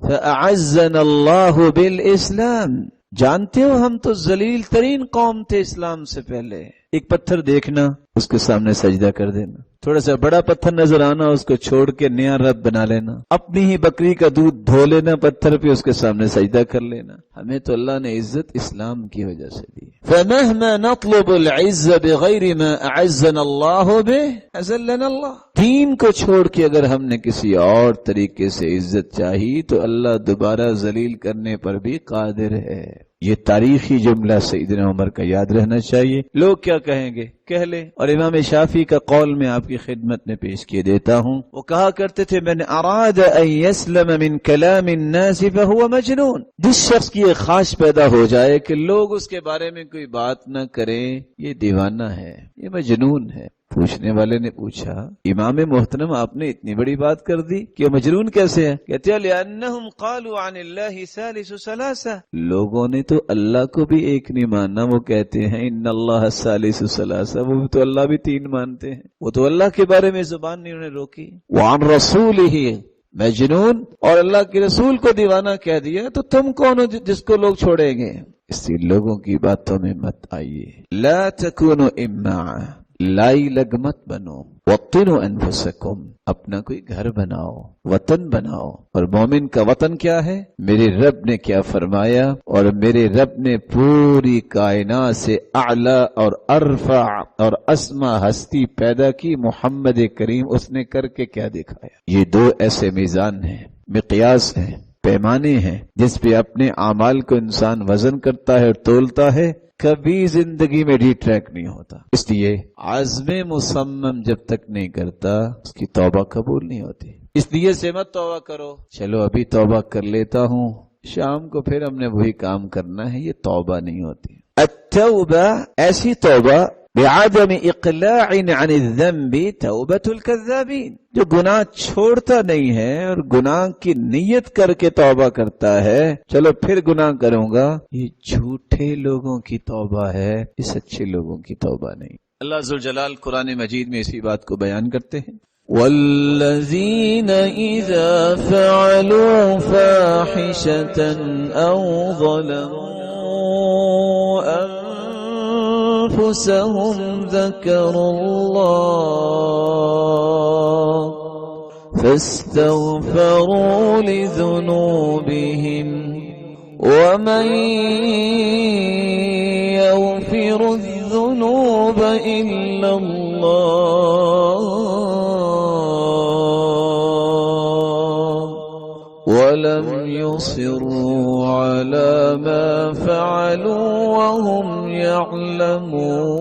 فَأَعَزَّنَا اللَّهُ بِالْإِسْلَامِ، جانتے ہو ہم تو ذلیل ترین قوم تھے اسلام سے پہلے، ایک پتھر دیکھنا اس کے سامنے سجدہ کر دینا، تھوڑا سا بڑا پتھر نظر آنا اس کو چھوڑ کے نیا رب بنا لینا، اپنی ہی بکری کا دودھ دھو لینا پتھر پہ اس کے سامنے سجدہ کر لینا۔ ہمیں تو اللہ نے عزت اسلام کی وجہ سے دی۔ فَمَهْمَا نَطْلُبُ الْعِزَّ بِغَيْرِ مَا أَعَزَّنَا اللَّهُ بِهِ أَذَلَّنَا اللَّهُ، دین کو چھوڑ کے اگر ہم نے کسی اور طریقے سے عزت چاہی تو اللہ دوبارہ ذلیل کرنے پر بھی قادر ہے۔ یہ تاریخی جملہ سیدنا عمر کا یاد رہنا چاہیے، لوگ کیا کہیں گے کہہ لیں۔ اور امام شافعی کا قول میں آپ کی خدمت میں پیش کیے دیتا ہوں، وہ کہا کرتے تھے من اراد ان یسلم من کلام الناس فهو مجنون، جس شخص کی یہ خواہش پیدا ہو جائے کہ لوگ اس کے بارے میں کوئی بات نہ کریں یہ دیوانہ ہے، یہ مجنون ہے۔ پوچھنے والے نے پوچھا امام محترم آپ نے اتنی بڑی بات کر دی کہ مجنون کیسے ہے؟ کہتے ہیں لأنہم قالوا عن اللہ ثالث ثلاثہ، لوگوں نے تو اللہ کو بھی ایک نہیں ماننا، وہ کہتے ہیں ان اللہ ثالث ثلاثہ، وہ تو اللہ بھی 3 مانتے ہیں، وہ تو اللہ کے بارے میں زبان نہیں انہوں نے روکی۔ وعن رسولہ مجنون، اور اللہ کے رسول کو دیوانہ کہہ دیا تو تم کون ہو جس کو لوگ چھوڑیں گے؟ اس لیے لوگوں کی باتوں میں مت آئیے۔ لا تکونوا امعا، لائی لگ مت بنو، وطنوا انفسکم، اپنا کوئی گھر بناؤ، وطن بناؤ۔ اور مومن کا وطن کیا ہے؟ میرے رب نے کیا فرمایا، اور میرے رب نے پوری کائنات سے اعلی اور ارفع اور اسما ہستی پیدا کی محمد کریم، اس نے کر کے کیا دکھایا؟ یہ 2 ایسے میزان ہیں، مقیاس ہیں، پیمانے ہیں جس پہ اپنے اعمال کو انسان وزن کرتا ہے اور تولتا ہے، کبھی زندگی میں ڈی ٹریک نہیں ہوتا۔ اس لیے عزم مصمم جب تک نہیں کرتا اس کی توبہ قبول نہیں ہوتی۔ اس لیے سے مت توبہ کرو چلو ابھی توبہ کر لیتا ہوں، شام کو پھر ہم نے وہی کام کرنا ہے، یہ توبہ نہیں ہوتی۔ التوبہ ایسی توبہ بعدم اقلاع عن الذنب توبۃ الکذابین، جو گناہ چھوڑتا نہیں ہے اور گناہ کی نیت کر کے توبہ کرتا ہے، چلو پھر گناہ کروں گا، یہ جھوٹے لوگوں کی توبہ ہے، یہ سچے لوگوں کی توبہ نہیں۔ اللہ ذوالجلال قرآن مجید میں اسی بات کو بیان کرتے ہیں، والذین اذا فعلوا فاحشة او ظلموا انفسهم ذکروا اللہ فاستغفروا لذنوبهم ومن يغفر الذنوب إلا الله ولم يصروا على ما فعلوا وهم يعلمون۔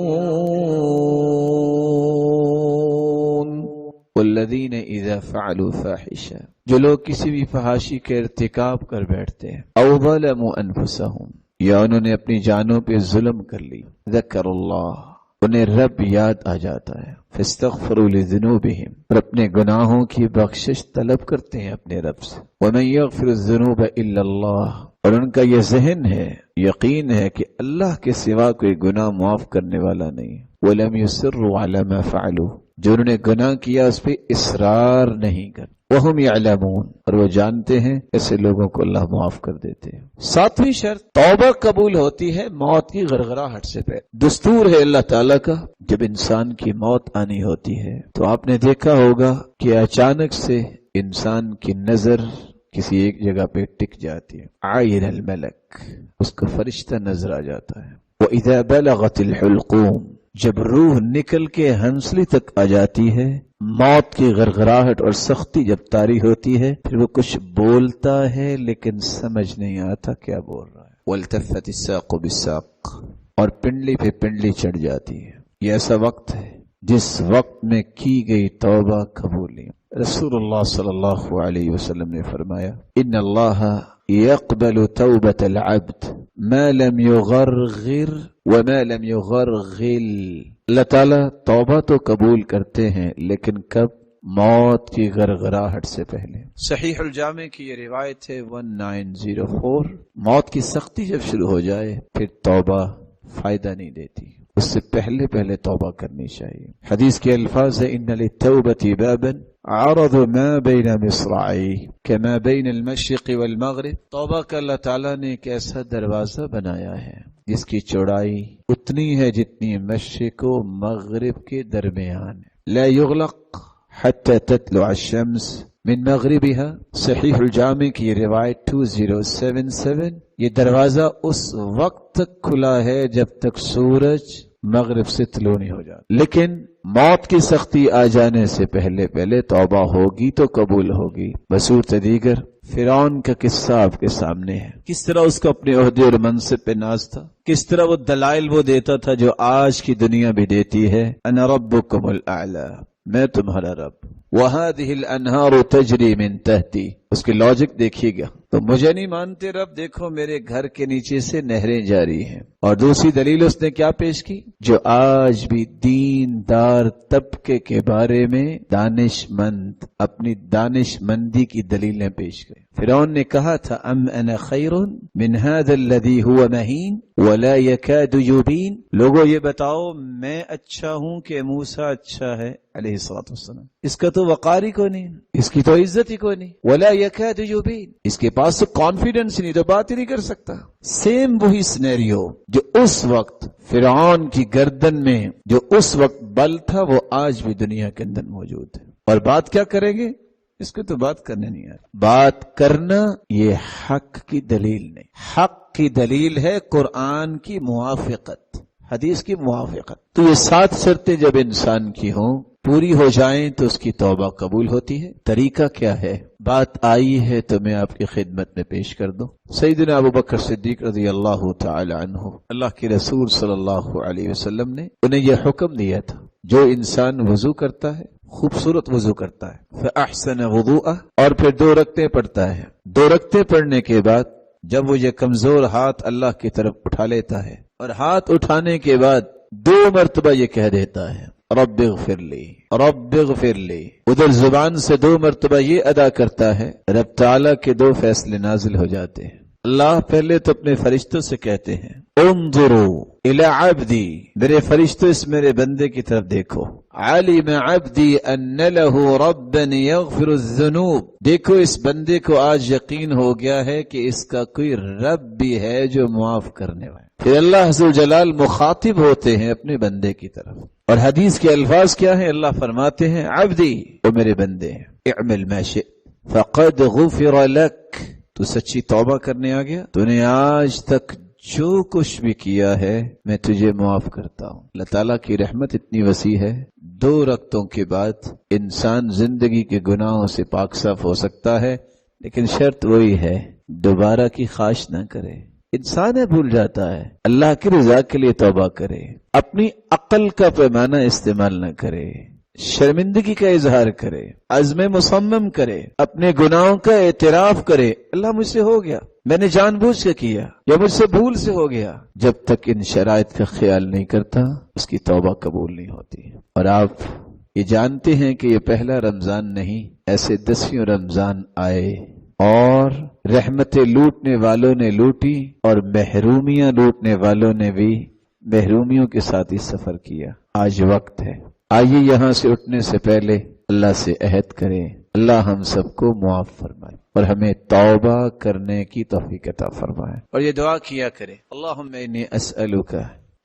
والذین اذا فعلوا فاحشہ، جو لوگ کسی بھی فحاشی کے ارتکاب کر بیٹھتے ہیں، او ظلموا انفسہم، یا انہوں نے اپنی جانوں پہ ظلم کر لی، ذکر اللہ، انہیں رب یاد آ جاتا ہے، فاستغفروا لذنوبہم، اور اپنے گناہوں کی بخشش طلب کرتے ہیں اپنے رب سے، ومن یغفر الذنوب الا اللہ، اور ان کا یہ ذہن ہے، یقین ہے کہ اللہ کے سوا کوئی گناہ معاف کرنے والا نہیں، ولم یصروا علی ما فعلوا، جو انہوں نے گناہ کیا اس پہ اصرار نہیں کر، وہم یعلمون، اور وہ جانتے ہیں، ایسے لوگوں کو اللہ معاف کر دیتے ہیں۔ ساتویں شرط، توبہ قبول ہوتی ہے موت کی غرغراہٹ سے پہلے۔ دستور ہے اللہ تعالیٰ کا، جب انسان کی موت آنی ہوتی ہے تو آپ نے دیکھا ہوگا کہ اچانک سے انسان کی نظر کسی ایک جگہ پہ ٹک جاتی ہے، عین الملک، اس کا فرشتہ نظر آ جاتا ہے، وَإِذَا بَلَغَتِ الْحُلْقُومِ، جب روح نکل کے ہنسلی تک آ جاتی ہے، موت کی غرغراہٹ اور سختی جب طاری ہوتی ہے، پھر وہ کچھ بولتا ہے لیکن سمجھ نہیں آتا کیا بول رہا ہے، وَالْتَفَّتِ السَّاقُ بِالسَّاقِ، اور پنڈلی پہ پنڈلی چڑھ جاتی ہے۔ یہ ایسا وقت ہے جس وقت میں کی گئی توبہ قبول نہیں۔ رسول اللہ صلی اللہ علیہ وسلم نے فرمایا، ان اللہ يقبل توبة العبد ما لم يغرغر وما لم يغرغل، اللہ تعالیٰ توبہ تو قبول کرتے ہیں لیکن کب؟ موت کی غرغراہٹ سے پہلے۔ صحیح الجامع کی یہ روایت ہے 1904، موت کی سختی جب شروع ہو جائے پھر توبہ فائدہ نہیں دیتی، اس سے پہلے پہلے توبہ کرنی چاہیے۔ حدیث کے الفاظ ہے، ان للتوبة بابا عرض ما بین مصراعی کما بین المشرق والمغرب، توبہ کا اللہ تعالیٰ نے ایک ایسا دروازہ بنایا ہے جس کی چوڑائی اتنی ہے جتنی مشرق و مغرب کے درمیان ہے، لا یغلق حتی تطلع الشمس من مغربها، صحیح الجامع کی یہ روایت 2077، یہ دروازہ اس وقت تک کھلا ہے جب تک سورج مغرب سے طلوع نہیں ہو جاتا، لیکن موت کی سختی آ جانے سے پہلے پہلے توبہ ہوگی تو قبول ہوگی۔ بصورت دیگر فرعون کا قصہ آپ کے سامنے ہے، کس طرح اس کو اپنے عہدے اور منصب پہ ناز تھا، کس طرح وہ دلائل وہ دیتا تھا جو آج کی دنیا بھی دیتی ہے، انا ربکم الاعلی، میں تمہارا رب، وَهَذِهِ الْأَنْهَارُ تَجْرِي مِن تَحْتِي، اس کی لاجک دیکھیے گا، تو مجھے نہیں مانتے رب، دیکھو میرے گھر کے نیچے سے نہریں جاری ہیں۔ اور دوسری دلیل اس نے کیا پیش کی؟ جو آج بھی دیندار طبقے کے بارے میں دانش مند اپنی دانش مندی کی دلیلیں پیش کریں۔ فرعون نے کہا تھا، ام انا خیر من هذا الذي هو مہین ولا يكاد يبین، لوگوں یہ بتاؤ میں اچھا ہوں کہ موسیٰ اچھا ہے علیہ السلام، اس کا تو وقار ہی کو نہیں، اس کی تو عزت ہی کو نہیں، ولا يكاد يبین، اس کے پاس تو کانفیڈنس نہیں، تو بات ہی نہیں کر سکتا۔ سیم وہی سینیریو جو اس وقت فرعون کی گردن میں جو اس وقت بل تھا وہ آج بھی دنیا کے اندر موجود ہے۔ اور بات کیا کریں گے؟ اس کو تو بات کرنے نہیں آتی، بات کرنا یہ حق کی دلیل نہیں، حق کی دلیل ہے قرآن کی موافقت، حدیث کی موافقت۔ تو یہ 7 شرطیں جب انسان کی ہوں پوری ہو جائیں تو اس کی توبہ قبول ہوتی ہے۔ طریقہ کیا ہے؟ بات آئی ہے تو میں آپ کی خدمت میں پیش کر دوں۔ سیدنا ابوبکر صدیق رضی اللہ تعالی عنہ، اللہ کے رسول صلی اللہ علیہ وسلم نے انہیں یہ حکم دیا تھا، جو انسان وضو کرتا ہے، خوبصورت وضو کرتا ہے، فَأَحْسَنَ وُضُوءَهُ، اور پھر 2 رکعتیں پڑھتا ہے، 2 رکعتیں پڑھنے کے بعد جب وہ یہ کمزور ہاتھ اللہ کی طرف اٹھا لیتا ہے، اور ہاتھ اٹھانے کے بعد دو مرتبہ یہ کہہ دیتا ہے رب اغفر لی، رب اغفر لی، ادھر زبان سے دو مرتبہ یہ ادا کرتا ہے، رب تعالیٰ کے دو فیصلے نازل ہو جاتے ہیں۔ اللہ پہلے تو اپنے فرشتوں سے کہتے ہیں انظروا الی عبدی، میرے فرشتوں اس میرے بندے کی طرف دیکھو، علم عبدی ان لہ ربا یغفر الذنوب، دیکھو اس بندے کو آج یقین ہو گیا ہے کہ اس کا کوئی رب بھی ہے جو معاف کرنے والا۔ پھر اللہ عز و جلال مخاطب ہوتے ہیں اپنے بندے کی طرف، اور حدیث کے الفاظ کیا ہیں؟ اللہ فرماتے ہیں عبدی، وہ میرے بندے ہیں، اعمل ما شئت فقد غفر لک، تو سچی توبہ کرنے آ گیا، تو نے آج تک جو کچھ بھی کیا ہے میں تجھے معاف کرتا ہوں۔ اللہ تعالیٰ کی رحمت اتنی وسیع ہے، 2 رکعتوں کے بعد انسان زندگی کے گناہوں سے پاک صاف ہو سکتا ہے، لیکن شرط وہی ہے دوبارہ کی خواہش نہ کرے۔ انسان ہے بھول جاتا ہے، اللہ کی رضا کے لیے توبہ کرے، اپنی عقل کا پیمانہ استعمال نہ کرے، شرمندگی کا اظہار کرے، عزم مصمم کرے، اپنے گناہوں کا اعتراف کرے، اللہ مجھ سے ہو گیا، میں نے جان بوجھ کے کیا یا مجھ سے بھول سے ہو گیا۔ جب تک ان شرائط کا خیال نہیں کرتا اس کی توبہ قبول نہیں ہوتی۔ اور آپ یہ جانتے ہیں کہ یہ پہلا رمضان نہیں، ایسے 10 رمضان آئے اور رحمتیں لوٹنے والوں نے لوٹی اور محرومیاں لوٹنے والوں نے بھی محرومیوں کے ساتھ ہی سفر کیا۔ آج وقت ہے، آئیے یہاں سے اٹھنے سے پہلے اللہ سے عہد کریں، اللہ ہم سب کو معاف فرمائے اور ہمیں توبہ کرنے کی توفیق عطا فرمائے، اور یہ دعا کیا کرے اللہم انی اسألک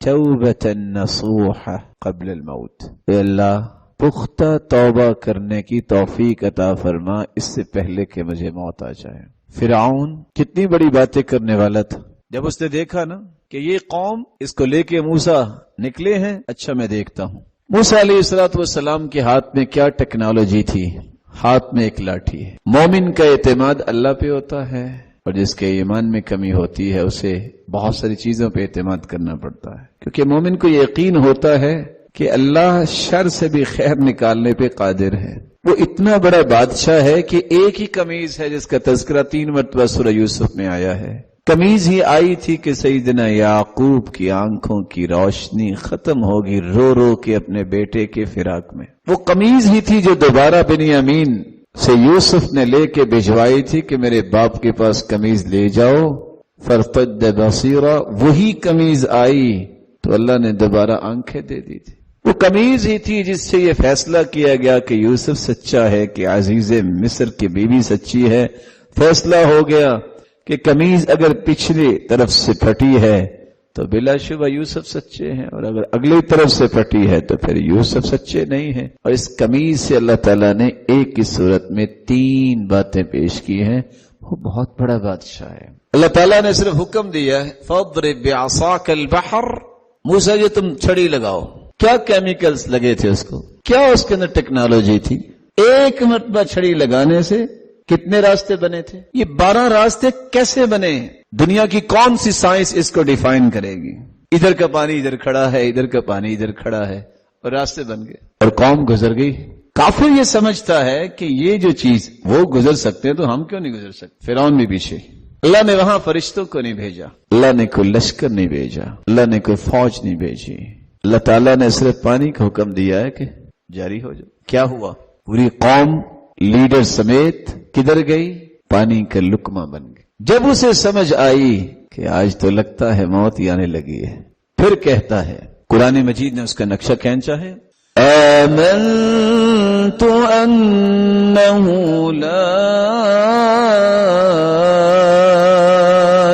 توبۃ نصوح قبل الموت، اے اللہ پختہ توبہ کرنے کی توفیق عطا فرما اس سے پہلے کہ مجھے موت آ جائے۔ فرعون کتنی بڑی باتیں کرنے والا تھا، جب اس نے دیکھا نا کہ یہ قوم اس کو لے کے موسیٰ نکلے ہیں، اچھا میں دیکھتا ہوں۔ موسیٰ علیہ السلام کے ہاتھ میں کیا ٹیکنالوجی تھی؟ ہاتھ میں ایک لاٹھی ہے۔ مومن کا اعتماد اللہ پہ ہوتا ہے، اور جس کے ایمان میں کمی ہوتی ہے اسے بہت ساری چیزوں پہ اعتماد کرنا پڑتا ہے، کیونکہ مومن کو یقین ہوتا ہے کہ اللہ شر سے بھی خیر نکالنے پہ قادر ہے۔ وہ اتنا بڑا بادشاہ ہے کہ ایک ہی قمیض ہے جس کا تذکرہ 3 مرتبہ سورہ یوسف میں آیا ہے، قمیض ہی آئی تھی کہ سیدنا یعقوب کی آنکھوں کی روشنی ختم ہوگی رو رو کے اپنے بیٹے کے فراق میں۔ وہ قمیض ہی تھی جو دوبارہ بنیامین سے یوسف نے لے کے بھجوائی تھی کہ میرے باپ کے پاس قمیض لے جاؤ، فرتد بصیرا، وہی قمیض آئی تو اللہ نے دوبارہ آنکھیں دے دی تھی۔ وہ قمیض ہی تھی جس سے یہ فیصلہ کیا گیا کہ یوسف سچا ہے کہ عزیز مصر کی بیوی سچی ہے۔ فیصلہ ہو گیا کہ قمیض اگر پچھلی طرف سے پھٹی ہے تو بلا شبہ یوسف سچے ہیں، اور اگر اگلی طرف سے پھٹی ہے تو پھر یوسف سچے نہیں ہیں۔ اور اس قمیض سے اللہ تعالیٰ نے ایک ہی صورت میں 3 باتیں پیش کی ہیں۔ وہ بہت بڑا بادشاہ ہے۔ اللہ تعالیٰ نے صرف حکم دیا ہے فَاضْرِبْ بِعَصَاكَ الْبَحْرَ، موسیٰ یہ تم چھڑی لگاؤ۔ کیا کیمیکلز لگے تھے اس کو، کیا اس کے اندر ٹیکنالوجی تھی؟ ایک مرتبہ چھڑی لگانے سے کتنے راستے بنے تھے؟ یہ 12 راستے کیسے بنے؟ دنیا کی کون سی سائنس اس کو ڈیفائن کرے گی؟ ادھر کا پانی ادھر کھڑا ہے، ادھر کا پانی ادھر کھڑا ہے، اور راستے بن گئے اور قوم گزر گئی۔ کافر یہ سمجھتا ہے کہ یہ جو چیز وہ گزر سکتے ہیں تو ہم کیوں نہیں گزر سکتے؟ فرعون بھی پیچھے۔ اللہ نے وہاں فرشتوں کو نہیں بھیجا، اللہ نے کوئی لشکر نہیں بھیجا، اللہ نے کوئی فوج نہیں بھیجی، اللہ تعالیٰ نے صرف پانی کا حکم دیا ہے کہ جاری ہو جائے۔ کیا ہوا؟ پوری قوم لیڈر سمیت کدھر گئی؟ پانی کا لقمہ بن گئی۔ جب اسے سمجھ آئی کہ آج تو لگتا ہے موت ہی آنے لگی ہے، پھر کہتا ہے، قرآن مجید نے اس کا نقشہ کھینچا ہے، آمنت انہ لا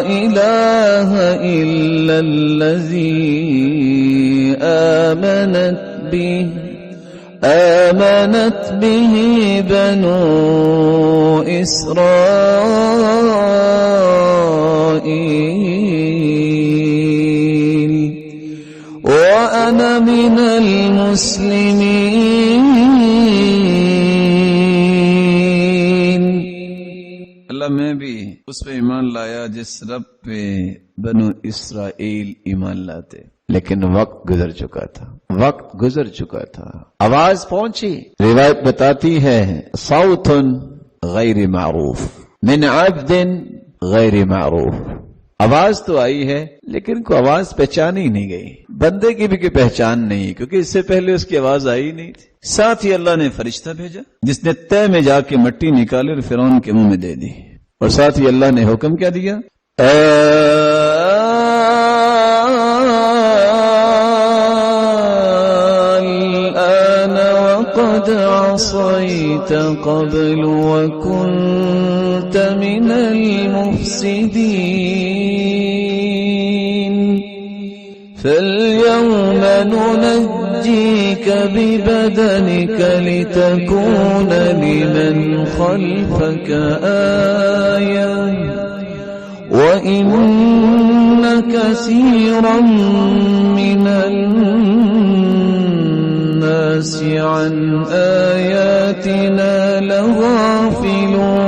الہ الا الذی آمنت به بنو اسرائیل وأنا من المسلمین۔ اللہ میں بھی اس پہ ایمان لایا جس رب پہ بنو اسرائیل ایمان لاتے، لیکن وقت گزر چکا تھا، وقت گزر چکا تھا، آواز پہنچی۔ روایت بتاتی ہے صوت غیر معروف من عبد غیر معروف، آواز تو آئی ہے لیکن کوئی آواز پہچانی نہیں گئی، بندے کی بھی کوئی پہچان نہیں، کیونکہ اس سے پہلے اس کی آواز آئی نہیں تھی۔ ساتھ ہی اللہ نے فرشتہ بھیجا جس نے تہ میں جا کے مٹی نکالی اور فرعون کے منہ میں دے دی، اور ساتھ ہی اللہ نے حکم کیا دیا، الآن وقد عصيت قبل وكنت من المفسدين فاليوم ننجيك ببدنك لتكون لمن خلفك آية وإن كثيرا من الناس عن آياتنا لغافلون۔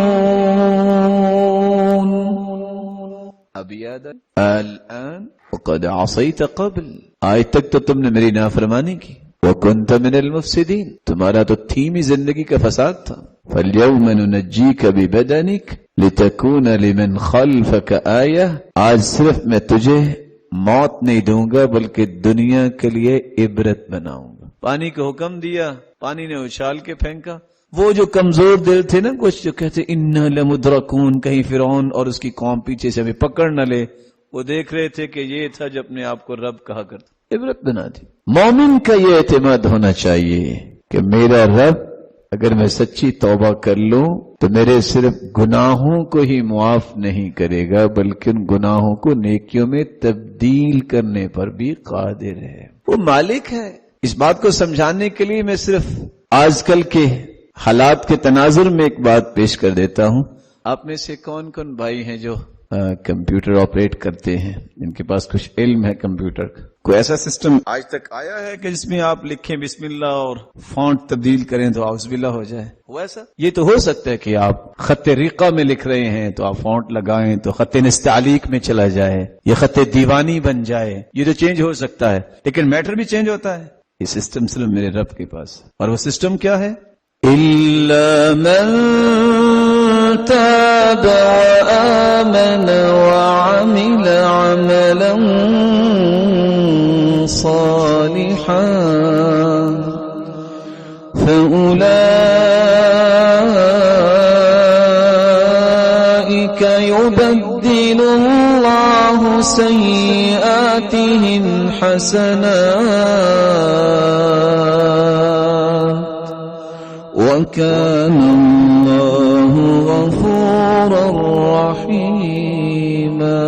اب یاد الآن وقد عصيت قبل، آج تک تو تم نے میری نافرمانی کی، وكنت من المفسدين، تمہارا تو تھیم ہی زندگی کا فساد تھا، فاليوم ننجيك ببدنك لتكون لمن خلفك آية، آج صرف میں تجھے موت نہیں دوں گا بلکہ دنیا کے لیے عبرت بناؤں گا۔ پانی کو حکم دیا، پانی نے اچھال کے پھینکا، وہ جو کمزور دل تھے نا کچھ جو کہتے انا لمدرکون، کہیں فرعون اور اس کی قوم پیچھے سے ہمیں پکڑ نہ لے، وہ دیکھ رہے تھے کہ یہ تھا جو اپنے آپ کو رب کہا کرتا، عبرت بنا دی۔ مومن کا یہ اعتماد ہونا چاہیے کہ میرا رب اگر میں سچی توبہ کر لوں تو میرے صرف گناہوں کو ہی معاف نہیں کرے گا بلکہ ان گناہوں کو نیکیوں میں تبدیل کرنے پر بھی قادر ہے، وہ مالک ہے۔ اس بات کو سمجھانے کے لیے میں صرف آج کل کے حالات کے تناظر میں ایک بات پیش کر دیتا ہوں۔ آپ میں سے کون کون بھائی ہیں جو کمپیوٹر آپریٹ کرتے ہیں، جن کے پاس کچھ علم ہے کمپیوٹر کا؟ کوئی ایسا سسٹم آج تک آیا ہے کہ جس میں آپ لکھیں بسم اللہ اور فونٹ تبدیل کریں تو اعوذ باللہ ہو جائے؟ ہوا ایسا؟ یہ تو ہو سکتا ہے کہ آپ خط ریقہ میں لکھ رہے ہیں تو آپ فونٹ لگائیں تو خط نستعلیق میں چلا جائے، یہ خط دیوانی بن جائے، یہ تو چینج ہو سکتا ہے، لیکن میٹر بھی چینج ہوتا ہے۔ یہ سسٹم صرف میرے رب کے پاس، اور وہ سسٹم کیا ہے؟ إِلَّا مَن تَابَ وَآمَنَ وَعَمِلَ عَمَلًا صَالِحًا فَأُولَئِكَ يُبَدِّلُ اللَّهُ سَيِّئَاتِهِمْ حَسَنَاتٍ وَكَانَ اللَّهُ غَفُورًا رَحِيمًا۔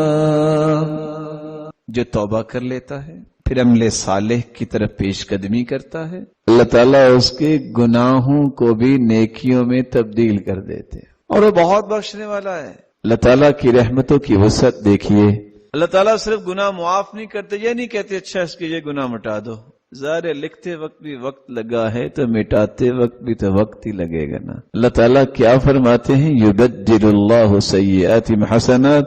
جو توبہ کر لیتا ہے پھر عمل صالح کی طرف پیش قدمی کرتا ہے، اللہ تعالیٰ اس کے گناہوں کو بھی نیکیوں میں تبدیل کر دیتے ہیں، اور وہ بہت بخشنے والا ہے۔ اللہ تعالیٰ کی رحمتوں کی وسعت دیکھیے، اللہ تعالیٰ صرف گناہ معاف نہیں کرتے، یہ نہیں کہتے اچھا اس کے یہ گناہ مٹا دو، ظاہر لکھتے وقت بھی وقت لگا ہے تو مٹاتے وقت بھی تو وقت ہی لگے گا نا۔ اللہ تعالیٰ کیا فرماتے ہیں؟ یبدل اللہ سیئاتہم حسنات،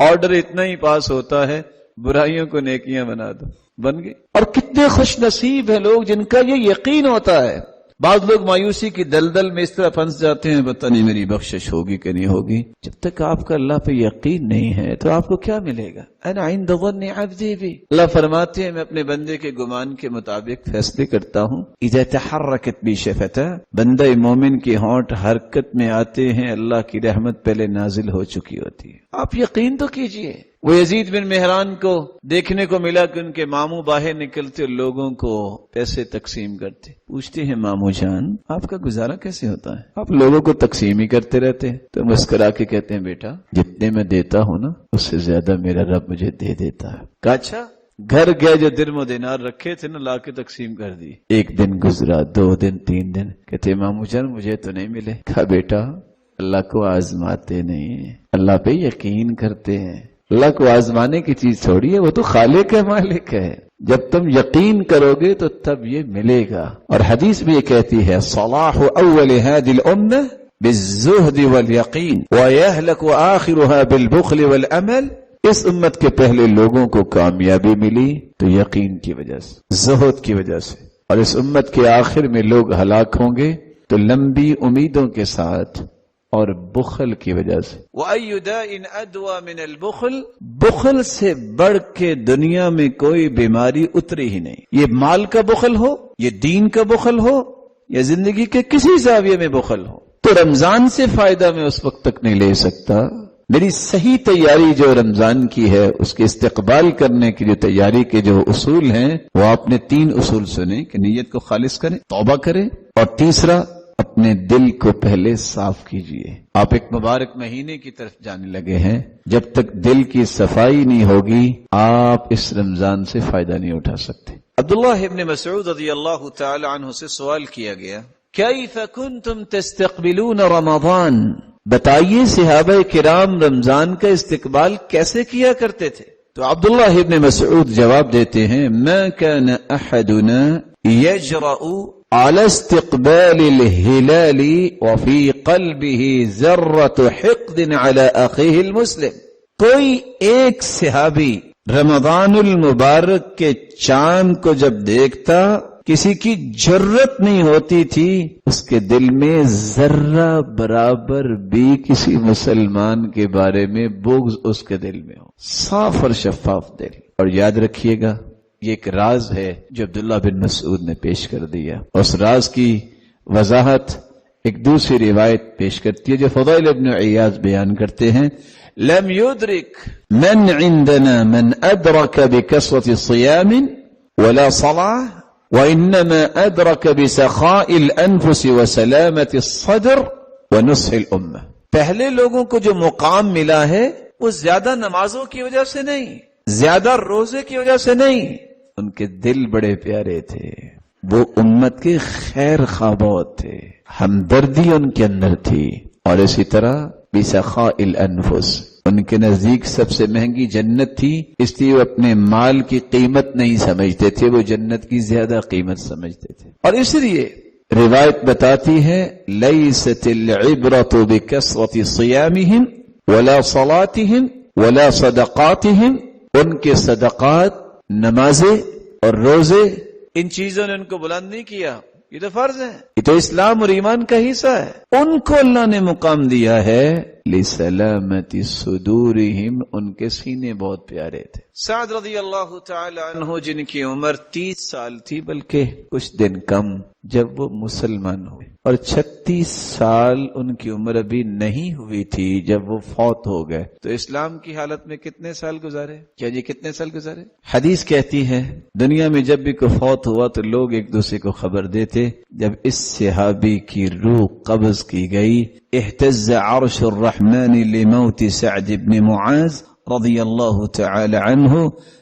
آرڈر اتنا ہی پاس ہوتا ہے برائیوں کو نیکیاں بنا دو، بن گئی۔ اور کتنے خوش نصیب ہیں لوگ جن کا یہ یقین ہوتا ہے۔ بعض لوگ مایوسی کی دلدل میں اس طرح پھنس جاتے ہیں پتہ نہیں میری بخشش ہوگی کہ نہیں ہوگی۔ جب تک آپ کا اللہ پہ یقین نہیں ہے تو آپ کو کیا ملے گا؟ انا عند ظن عبدی بی، اللہ فرماتے ہیں میں اپنے بندے کے گمان کے مطابق فیصلے کرتا ہوں۔ اذا تحرکت بی شفتہ، بندہ مومن کے ہونٹ حرکت میں آتے ہیں اللہ کی رحمت پہلے نازل ہو چکی ہوتی ہے۔ آپ یقین تو کیجئے۔ وہ یزید بن مہران کو دیکھنے کو ملا کہ ان کے ماموں باہر نکلتے لوگوں کو پیسے تقسیم کرتے، پوچھتے ہیں ماموں جان آپ کا گزارا کیسے ہوتا ہے؟ آپ لوگوں کو تقسیم ہی کرتے رہتے ہیں؟ تو مسکرا کے کہتے ہیں بیٹا جتنے میں دیتا ہوں نا اس سے زیادہ میرا رب مجھے دے دیتا ہے۔ کہا اچھا؟ گھر گئے جو درم و دینار رکھے تھے نا لا کے تقسیم کر دی۔ ایک دن گزرا، 2 دن، 3 دن، کہتے ماموں جان مجھے تو نہیں ملے۔ کہا بیٹا اللہ کو آزماتے نہیں، اللہ پہ یقین کرتے ہیں۔ اللہ کو آزمانے کی چیز چھوڑی ہے، وہ تو خالق ہے، مالک ہے۔ جب تم یقین کرو گے تو تب یہ ملے گا۔ اور حدیث بھی یہ کہتی ہے صلاح اول هذه الامه بالزهد واليقين ويهلك آخرها بالبخل والعمل، اس امت کے پہلے لوگوں کو کامیابی ملی تو یقین کی وجہ سے، زہد کی وجہ سے، اور اس امت کے آخر میں لوگ ہلاک ہوں گے تو لمبی امیدوں کے ساتھ اور بخل کی وجہ سے۔ وَأَيُّ دَاءٍ أَدْوَى مِنَ الْبُخْلِ، بخل سے بڑھ کے دنیا میں کوئی بیماری اتری ہی نہیں۔ یہ مال کا بخل ہو، یہ دین کا بخل ہو، یا زندگی کے کسی زاویے میں بخل ہو، تو رمضان سے فائدہ میں اس وقت تک نہیں لے سکتا۔ میری صحیح تیاری جو رمضان کی ہے، اس کے استقبال کرنے کی جو تیاری کے جو اصول ہیں، وہ آپ نے 3 اصول سنے کہ نیت کو خالص کریں، توبہ کریں، اور تیسرا اپنے دل کو پہلے صاف کیجئے۔ آپ ایک مبارک مہینے کی طرف جانے لگے ہیں، جب تک دل کی صفائی نہیں ہوگی آپ اس رمضان سے فائدہ نہیں اٹھا سکتے۔ عبداللہ ابن مسعود رضی اللہ تعالی عنہ سے سوال کیا گیا، کیف کنتم تستقبلون رمضان، بتائیے صحابہ کرام رمضان کا استقبال کیسے کیا کرتے تھے؟ تو عبداللہ ابن مسعود جواب دیتے ہیں، ما كان احدنا يجرأ على استقبال الهلال وفي قلبه ذرة حقد على اخيه المسلم، کوئی ایک صحابی رمضان المبارک کے چاند کو جب دیکھتا کسی کی جرت نہیں ہوتی تھی اس کے دل میں ذرہ برابر بھی کسی مسلمان کے بارے میں بغض اس کے دل میں ہو، صاف اور شفاف دل۔ اور یاد رکھیے گا یہ ایک راز ہے جو عبداللہ بن مسعود نے پیش کر دیا۔ اس راز کی وضاحت ایک دوسری روایت پیش کرتی ہے جو فضیل ابن عیاض بیان کرتے ہیں، لم يدرك من عندنا من أدرك بكثرة صيام ولا صلاة وإنما أدرك بسخاء الأنفس وسلامة الصدر ونصح الأمة، پہلے لوگوں کو جو مقام ملا ہے وہ زیادہ نمازوں کی وجہ سے نہیں، زیادہ روزے کی وجہ سے نہیں، ان کے دل بڑے پیارے تھے، وہ امت کے خیر خواہ بہت تھے، ہمدردی ان کے اندر تھی۔ اور اسی طرح بسخاء الانفس، ان کے نزدیک سب سے مہنگی جنت تھی، اس لیے وہ اپنے مال کی قیمت نہیں سمجھتے تھے، وہ جنت کی زیادہ قیمت سمجھتے تھے۔ اور اس لیے روایت بتاتی ہے لیست العبرۃ بکثرۃ صیامہم ولا صلاتہم ولا صدقاتہم، ان کے صدقات، نمازیں اور روزے، ان چیزوں نے ان کو بلند نہیں کیا، یہ تو فرض ہے، یہ تو اسلام اور ایمان کا حصہ ہے، ان کو اللہ نے مقام دیا ہے لسلامت صدورہم، ان کے سینے بہت پیارے تھے۔ سعد رضی اللہ تعالی عنہ جن کی عمر 30 سال تھی بلکہ کچھ دن کم جب وہ مسلمان ہوئے، اور 36 سال ان کی عمر ابھی نہیں ہوئی تھی جب وہ فوت ہو گئے، تو اسلام کی حالت میں کتنے سال گزارے؟ کیا جی کتنے سال گزارے؟ حدیث کہتی ہے دنیا میں جب بھی کوئی فوت ہوا تو لوگ ایک دوسرے کو خبر دیتے، جب اس صحابی کی روح قبض کی گئی، اہتز عرش الرحمن لموت سعد بن معاذ رضی اللہ تعالی عنہ،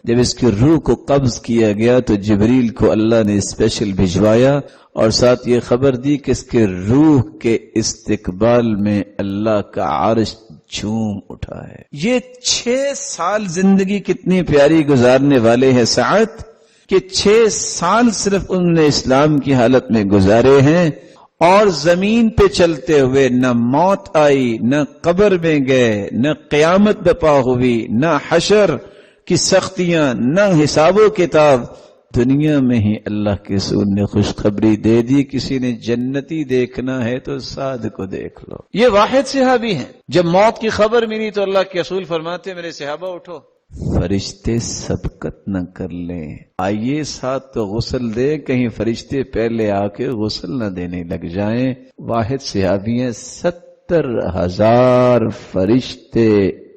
جب اس کی روح کو قبض کیا گیا تو جبریل کو اللہ نے اسپیشل بھجوایا اور ساتھ یہ خبر دی کہ اس کے روح کے استقبال میں اللہ کا عرش جھوم اٹھا ہے۔ یہ 6 سال زندگی کتنی پیاری گزارنے والے ہیں سعد، کہ 6 سال صرف انہوں نے اسلام کی حالت میں گزارے ہیں، اور زمین پہ چلتے ہوئے نہ موت آئی، نہ قبر میں گئے، نہ قیامت بپا ہوئی، نہ حشر کی سختیاں، نہ حساب و کتاب، دنیا میں ہی اللہ کے رسول نے خوشخبری دے دی، کسی نے جنتی دیکھنا ہے تو سعد کو دیکھ لو۔ یہ واحد صحابی ہیں، جب موت کی خبر ملی تو اللہ کے رسول فرماتے میرے صحابہ اٹھو، فرشتے سبقت نہ کر لیں، آئیے ساتھ تو غسل دے، کہیں فرشتے پہلے آ کے غسل نہ دینے لگ جائیں۔ واحد صحابی ہیں، 70,000 فرشتے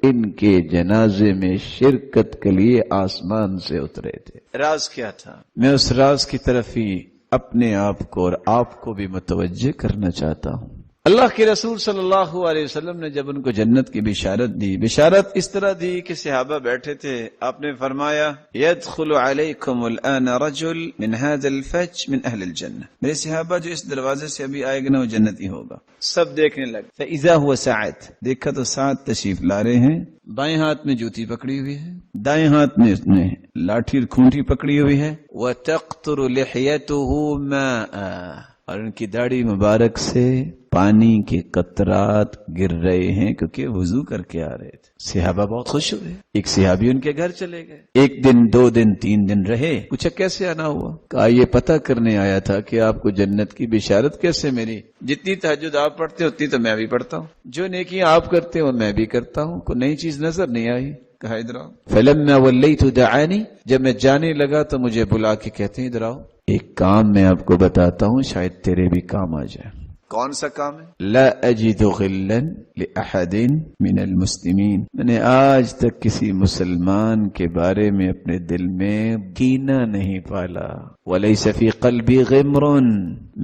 ان کے جنازے میں شرکت کے لیے آسمان سے اترے تھے۔ راز کیا تھا؟ میں اس راز کی طرف ہی اپنے آپ کو اور آپ کو بھی متوجہ کرنا چاہتا ہوں۔ اللہ کے رسول صلی اللہ علیہ وسلم نے جب ان کو جنت کی بشارت دی، بشارت اس طرح دی کہ صحابہ بیٹھے تھے، آپ نے فرمایا يدخل علیکم الآن رجل من هذا الفج من اہل الجنہ، میرے صحابہ جو اس دروازے سے ابھی آئے گا نا وہ جنتی ہوگا۔ سب دیکھنے لگے، فاذا هو سعد، دیکھا تو سعد تشریف لا رہے ہیں، بائیں ہاتھ میں جوتی پکڑی ہوئی ہے، دائیں ہاتھ میں اس نے لاٹھی اور کھونٹی پکڑی ہوئی ہے، وتقطر لحیته ماء، اور ان کی داڑھی مبارک سے پانی کے قطرات گر رہے ہیں کیونکہ وضو کر کے آ رہے تھے۔ صحابہ بہت خوش ہوئے۔ ایک صحابی ان کے گھر چلے گئے، 1 دن 2 دن 3 دن رہے، پوچھا کیسے آنا ہوا؟ کہا یہ پتہ کرنے آیا تھا کہ آپ کو جنت کی بشارت کیسے ملی۔ جتنی تہجد آپ پڑھتے اتنی تو میں بھی پڑھتا ہوں، جو نیکیاں آپ کرتے ہو میں بھی کرتا ہوں، کوئی نئی چیز نظر نہیں آئی۔ کہا ادھر آؤ۔ فلما ولیت دعانی، جب میں جانے لگا تو مجھے بلا کے کہتے ہیں ادھر آؤ، ایک کام میں آپ کو بتاتا ہوں شاید تیرے بھی کام آ جائے۔ کون سا کام ہے؟ لا اجد غلا لاحد من المسلمین، میں نے آج تک کسی مسلمان کے بارے میں اپنے دل میں کینہ نہیں پالا۔ ولیس فی قلبی غمر،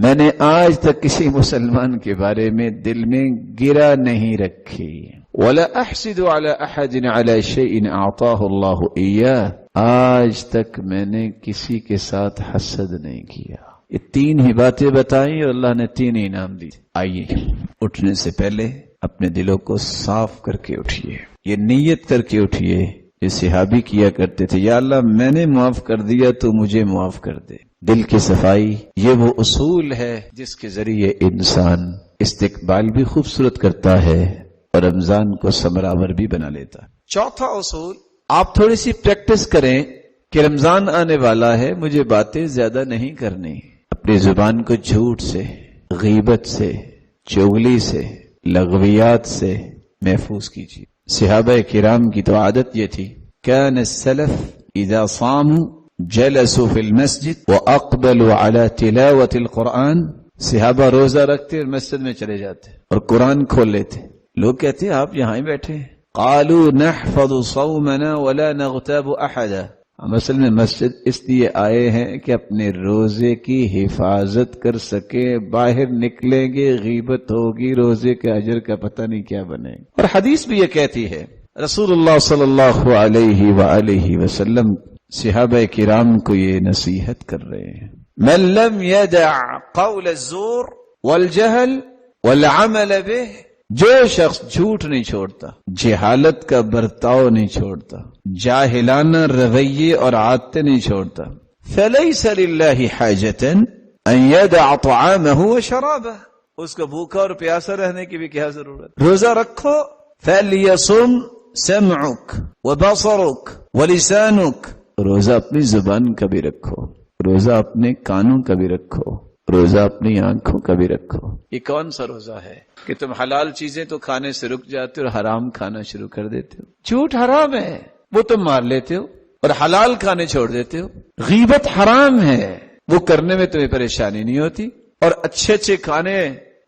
میں نے آج تک کسی مسلمان کے بارے میں دل میں گرا نہیں رکھی۔ ولا احسد على احد على شيء اعطاه الله اياه، آج تک میں نے کسی کے ساتھ حسد نہیں کیا۔ یہ 3 ہی باتیں بتائیں اور اللہ نے 3 ہی انعام دی۔ آئیے اٹھنے سے پہلے اپنے دلوں کو صاف کر کے اٹھیے، یہ نیت کر کے اٹھیے یہ صحابی کیا کرتے تھے، یا اللہ میں نے معاف کر دیا تو مجھے معاف کر دے۔ دل کی صفائی یہ وہ اصول ہے جس کے ذریعے انسان استقبال بھی خوبصورت کرتا ہے اور رمضان کو ثمرآور بھی بنا لیتا ہے۔ چوتھا اصول، آپ تھوڑی سی پریکٹس کریں کہ رمضان آنے والا ہے، مجھے باتیں زیادہ نہیں کرنی۔ اپنی زبان کو جھوٹ سے، غیبت سے، چغلی سے، لغویات سے محفوظ کیجیے۔ صحابہ کرام کی تو عادت یہ تھی، کان السلف اذا صاموا جلسوا فی المسجد واقبلوا علی تلاوۃ القرآن، صحابہ روزہ رکھتے اور مسجد میں چلے جاتے اور قرآن کھول لیتے۔ لوگ کہتے ہیں آپ یہاں ہی بیٹھے ہیں۔ قالوا نحفظ صومنا ولا نغتاب احدا، ہم اصل میں مسجد اس لیے آئے ہیں کہ اپنے روزے کی حفاظت کر سکے، باہر نکلیں گے غیبت ہوگی، روزے کے اجر کا پتہ نہیں کیا بنے۔ اور حدیث بھی یہ کہتی ہے، رسول اللہ صلی اللہ علیہ وآلہ وسلم صحابہ کرام کو یہ نصیحت کر رہے ہیں، من لم يدع قول الزور والجہل والعمل به، جو شخص جھوٹ نہیں چھوڑتا، جہالت کا برتاؤ نہیں چھوڑتا، جاہلانہ رویے اور عادتیں نہیں چھوڑتا، فلیس للہ حاجۃ ان یدع طعامہ وشرابہ، اس کو بھوکا اور پیاسا رہنے کی بھی کیا ضرورت۔ روزہ رکھو، فلیصم سمعک وبصرک ولسانک، روزہ اپنی زبان کا بھی رکھو، روزہ اپنے کانوں کا بھی رکھو، روزہ اپنی آنکھوں کا بھی رکھو۔ یہ کون سا روزہ ہے کہ تم حلال چیزیں تو کھانے سے رک جاتے ہو اور حرام کھانا شروع کر دیتے ہو؟ جھوٹ حرام ہے، وہ تم مار لیتے ہو اور حلال کھانے چھوڑ دیتے ہو۔ غیبت حرام ہے، وہ کرنے میں تمہیں پریشانی نہیں ہوتی، اور اچھے اچھے کھانے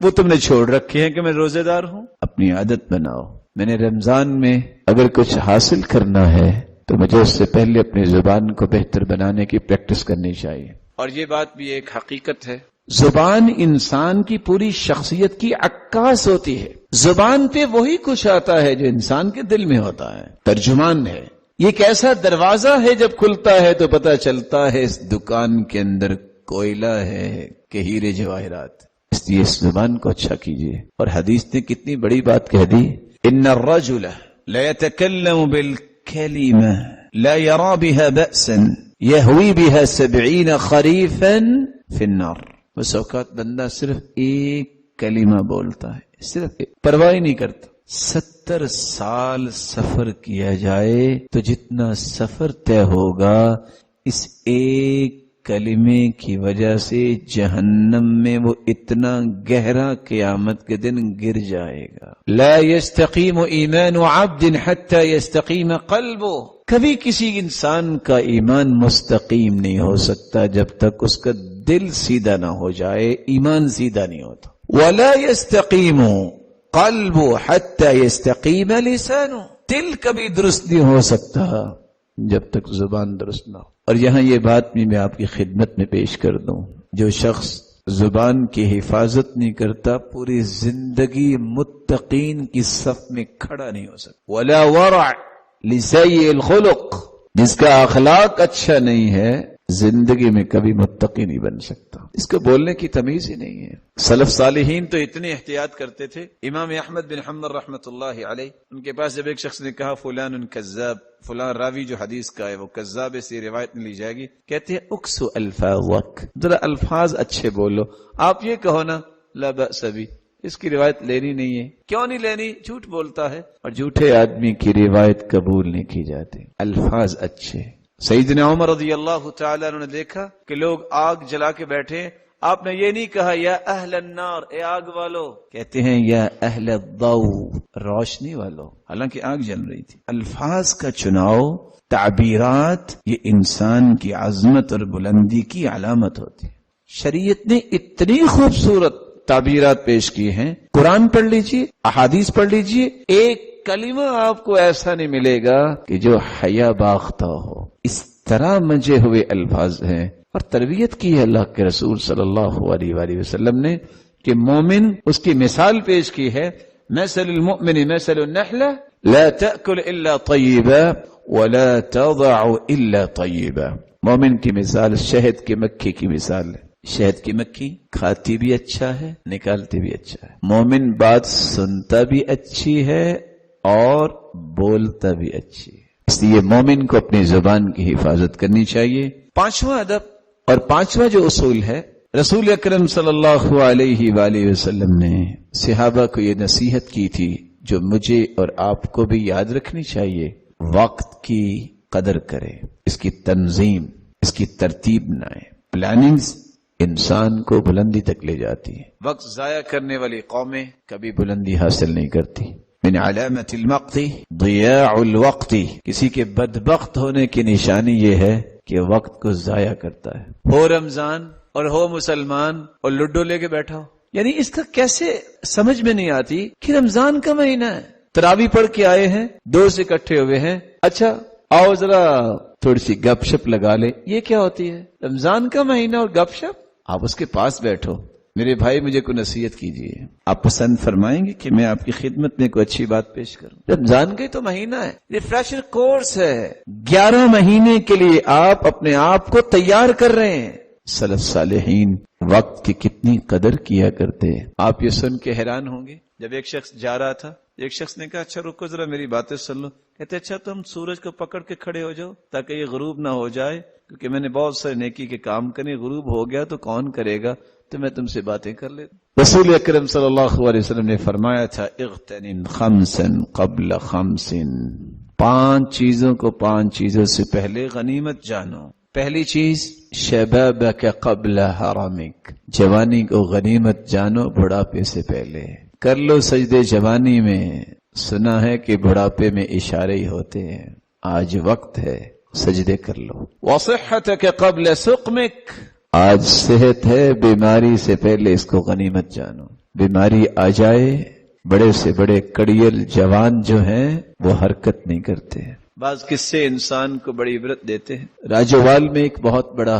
وہ تم نے چھوڑ رکھے ہیں کہ میں روزے دار ہوں۔ اپنی عادت بناؤ، میں نے رمضان میں اگر کچھ حاصل کرنا ہے تو مجھے اس سے پہلے اپنی زبان کو بہتر بنانے کی پریکٹس کرنی چاہیے۔ اور یہ بات بھی ایک حقیقت ہے، زبان انسان کی پوری شخصیت کی عکاس ہوتی ہے۔ زبان پہ وہی کچھ آتا ہے جو انسان کے دل میں ہوتا ہے، ترجمان ہے۔ یہ ایک ایسا دروازہ ہے، جب کھلتا ہے تو پتہ چلتا ہے اس دکان کے اندر کوئلہ ہے کہ ہیرے جواہرات۔ اس لیے اس زبان کو اچھا کیجیے۔ اور حدیث نے کتنی بڑی بات کہہ دی، ان الرجل لا يتكلم بالكلمة لا يرى بها بأسا يهوي بها 70 خريفا في النار۔ بس اوقات بندہ صرف ایک کلمہ بولتا ہے، صرف ایک، پرواہ نہیں کرتا، 70 سال سفر کیا جائے تو جتنا سفر طے ہوگا اس ایک کلمے کی وجہ سے جہنم میں وہ اتنا گہرا قیامت کے دن گر جائے گا۔ لا يستقیم ایمان عبد حتی یستقیم قلبہ، کبھی کسی انسان کا ایمان مستقیم نہیں ہو سکتا جب تک اس کا دل سیدھا نہ ہو جائے، ایمان سیدھا نہیں ہوتا۔ ولا يستقیم قلب حتی یستقیم لسان، دل کبھی درست نہیں ہو سکتا جب تک زبان درست نہ ہو۔ اور یہاں یہ بات بھی میں آپ کی خدمت میں پیش کر دوں، جو شخص زبان کی حفاظت نہیں کرتا پوری زندگی متقین کی صف میں کھڑا نہیں ہو سکتا۔ ولا ورع لسیء الخلق، جس کا اخلاق اچھا نہیں ہے زندگی میں کبھی متقی نہیں بن سکتا، اس کو بولنے کی تمیز ہی نہیں ہے۔ سلف صالحین تو اتنی احتیاط کرتے تھے، امام احمد بن حنبل رحمۃ اللہ علیہ، ان کے پاس جب ایک شخص نے کہا فلان کذاب، فلان راوی جو حدیث کا ہے وہ کذاب ہے، سے روایت نہیں لی جائے گی، کہتے ہیں اکسو الفاظک، ذرا الفاظ اچھے بولو، آپ یہ کہو نا لا بأس بی، اس کی روایت لینی نہیں ہے. کیوں نہیں لینی؟ جھوٹ بولتا ہے، اور جھوٹے آدمی کی روایت قبول نہیں کی جاتی. الفاظ اچھے. سیدنا عمر رضی اللہ تعالیٰ عنہ نے دیکھا کہ لوگ آگ جلا کے بیٹھے، آپ نے یہ نہیں کہا یا اہل النار، اے آگ والو، کہتے ہیں یا اہل الضوء، روشنی والو، حالانکہ آگ جل رہی تھی. الفاظ کا چناؤ، تعبیرات، یہ انسان کی عظمت اور بلندی کی علامت ہوتی ہے. شریعت نے اتنی خوبصورت تعبیرات پیش کی ہیں. قرآن پڑھ لیجئے، احادیث پڑھ لیجئے، ایک کلمہ آپ کو ایسا نہیں ملے گا کہ جو حیا باختہ ہو. اس طرح مجھے ہوئے الفاظ ہیں، اور تربیت کی ہے اللہ کے رسول صلی اللہ علیہ وآلہ وسلم نے کہ مومن، اس کی مثال پیش کی ہے، مثل المؤمن مثل النحلہ لا تأکل الا طیبا ولا تضع الا طیبا. مومن کی مثال شہد کی مکھی کی مثال ہے. شہد کی مکھی کھاتی بھی اچھا ہے، نکالتی بھی اچھا ہے. مومن بات سنتا بھی اچھی ہے اور بولتا بھی اچھی ہے. اس لیے مومن کو اپنی زبان کی حفاظت کرنی چاہیے. پانچواں ادب اور پانچواں جو اصول ہے، رسول اکرم صلی اللہ علیہ وآلہ وسلم نے صحابہ کو یہ نصیحت کی تھی جو مجھے اور آپ کو بھی یاد رکھنی چاہیے. وقت کی قدر کرے، اس کی تنظیم، اس کی ترتیب بنائے. پلاننگز انسان کو بلندی تک لے جاتی ہے. وقت ضائع کرنے والی قومیں کبھی بلندی حاصل نہیں کرتی. من علامت المقت ضیاع الوقت، کسی کے بدبخت ہونے کی نشانی یہ ہے کہ وقت کو ضائع کرتا ہے. ہو رمضان اور ہو مسلمان اور لڈو لے کے بیٹھا ہو، یعنی اس کا کیسے سمجھ میں نہیں آتی کہ رمضان کا مہینہ ہے، تراویح پڑھ کے آئے ہیں، دوست اکٹھے ہوئے ہیں، اچھا آؤ ذرا تھوڑی سی گپ شپ لگا لے. یہ کیا ہوتی ہے؟ رمضان کا مہینہ اور گپ شپ؟ آپ اس کے پاس بیٹھو، میرے بھائی مجھے کوئی نصیحت کیجیے، آپ پسند فرمائیں گے کہ میں آپ کی خدمت میں کوئی اچھی بات پیش کروں؟ رمضان کا ہی تو مہینہ ہے، ریفریشر کورس ہے. 11 مہینے کے لیے آپ اپنے آپ کو تیار کر رہے ہیں. سلف صالحین وقت کی کتنی قدر کیا کرتے ہیں. آپ یہ سن کے حیران ہوں گے. جب ایک شخص جا رہا تھا، ایک شخص نے کہا اچھا رکو ذرا میری باتیں سن لو. کہتے اچھا تم سورج کو پکڑ کے کھڑے ہو جاؤ تاکہ یہ غروب نہ ہو جائے، کیونکہ میں نے بہت سارے نیکی کے کام کرے، غروب ہو گیا تو کون کرے گا، تو میں تم سے باتیں کر لیتا. رسول اکرم صلی اللہ علیہ وسلم نے فرمایا تھا اغتنم خمسا قبل خمس، 5 چیزوں کو 5 چیزوں سے پہلے غنیمت جانو. پہلی چیز شبابک قبل حرمک، جوانی کو غنیمت جانو بڑھاپے سے پہلے. کر لو سجدے جوانی میں، سنا ہے کہ بڑھاپے میں اشارے ہی ہوتے ہیں. آج وقت ہے، سجدے کر لو. وصحتک قبل سقمک، آج صحت ہے، بیماری سے پہلے اس کو غنیمت جانو. بیماری آ جائے، بڑے سے بڑے کڑیل جوان جو ہیں وہ حرکت نہیں کرتے. بعض قصے انسان کو بڑی عبرت دیتے ہیں. راجوال میں ایک بہت بڑا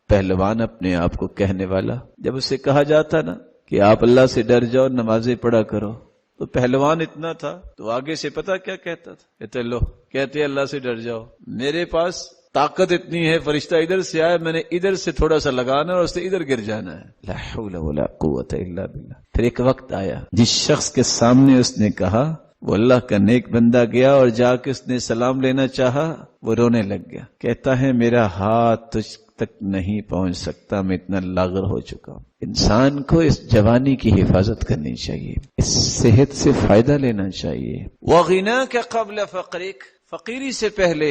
پہلوان اپنے آپ کو کہنے والا، جب اسے کہا جاتا نا کہ آپ اللہ سے ڈر جاؤ، نمازیں پڑھا کرو، تو پہلوان اتنا تھا تو آگے سے پتا کیا کہتا تھا؟ کہتے لو کہتے اللہ سے ڈر جاؤ، میرے پاس طاقت اتنی ہے، فرشتہ ادھر سے آئے، میں نے ادھر سے تھوڑا سا لگانا اور اس سے ادھر گر جانا ہے. لا حول ولا قوت الا باللہ. پھر ایک وقت آیا جس شخص کے سامنے اس نے کہا، وہ اللہ کا نیک بندہ گیا اور جا کے اس نے سلام لینا چاہا، وہ رونے لگ گیا. کہتا ہے میرا ہاتھ تجھ تک نہیں پہنچ سکتا، میں اتنا لاغر ہو چکا ہوں. انسان کو اس جوانی کی حفاظت کرنی چاہیے، اس صحت سے فائدہ لینا چاہیے. وَغِنَاكَ قَبْلَ فَقْرِكَ، فقیری سے پہلے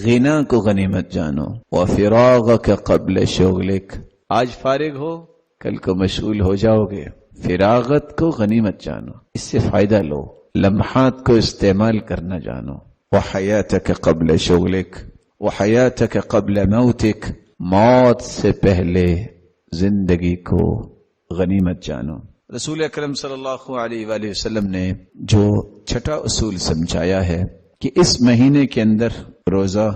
غنا کو غنیمت جانو. وَفِرَاغَكَ قَبْلَ شُغْلِكَ، آج فارغ ہو کل کو مشغول ہو جاؤ گے. فراغت کو غنیمت جانو، اس سے فائدہ لو، لمحات کو استعمال کرنا جانو. وَحَيَاتَكَ قَبْلَ شُغْلِكَ وَحَيَاتَكَ قَبْلَ مَوْتِكَ، موت سے پہلے زندگی کو غنیمت جانو. رسول اکرم صلی اللہ علیہ وآلہ وسلم نے جو چھٹا اصول سمجھایا ہے کہ اس مہینے کے اندر روزہ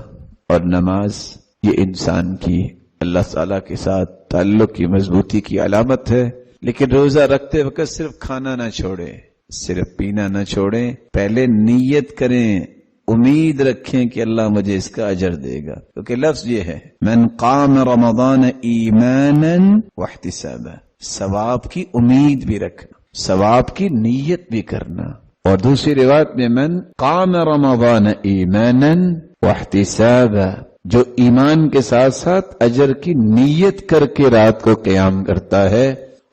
اور نماز یہ انسان کی اللہ تعالیٰ کے ساتھ تعلق کی مضبوطی کی علامت ہے. لیکن روزہ رکھتے وقت صرف کھانا نہ چھوڑیں، صرف پینا نہ چھوڑیں، پہلے نیت کریں، امید رکھیں کہ اللہ مجھے اس کا اجر دے گا. کیونکہ لفظ یہ ہے من قام رمضان ایمانا واحتسابا، ثواب کی امید بھی رکھنا، ثواب کی نیت بھی کرنا. اور دوسری روایت میں من قام رمضان ایمانا واحتسابا، جو ایمان کے ساتھ ساتھ اجر کی نیت کر کے رات کو قیام کرتا ہے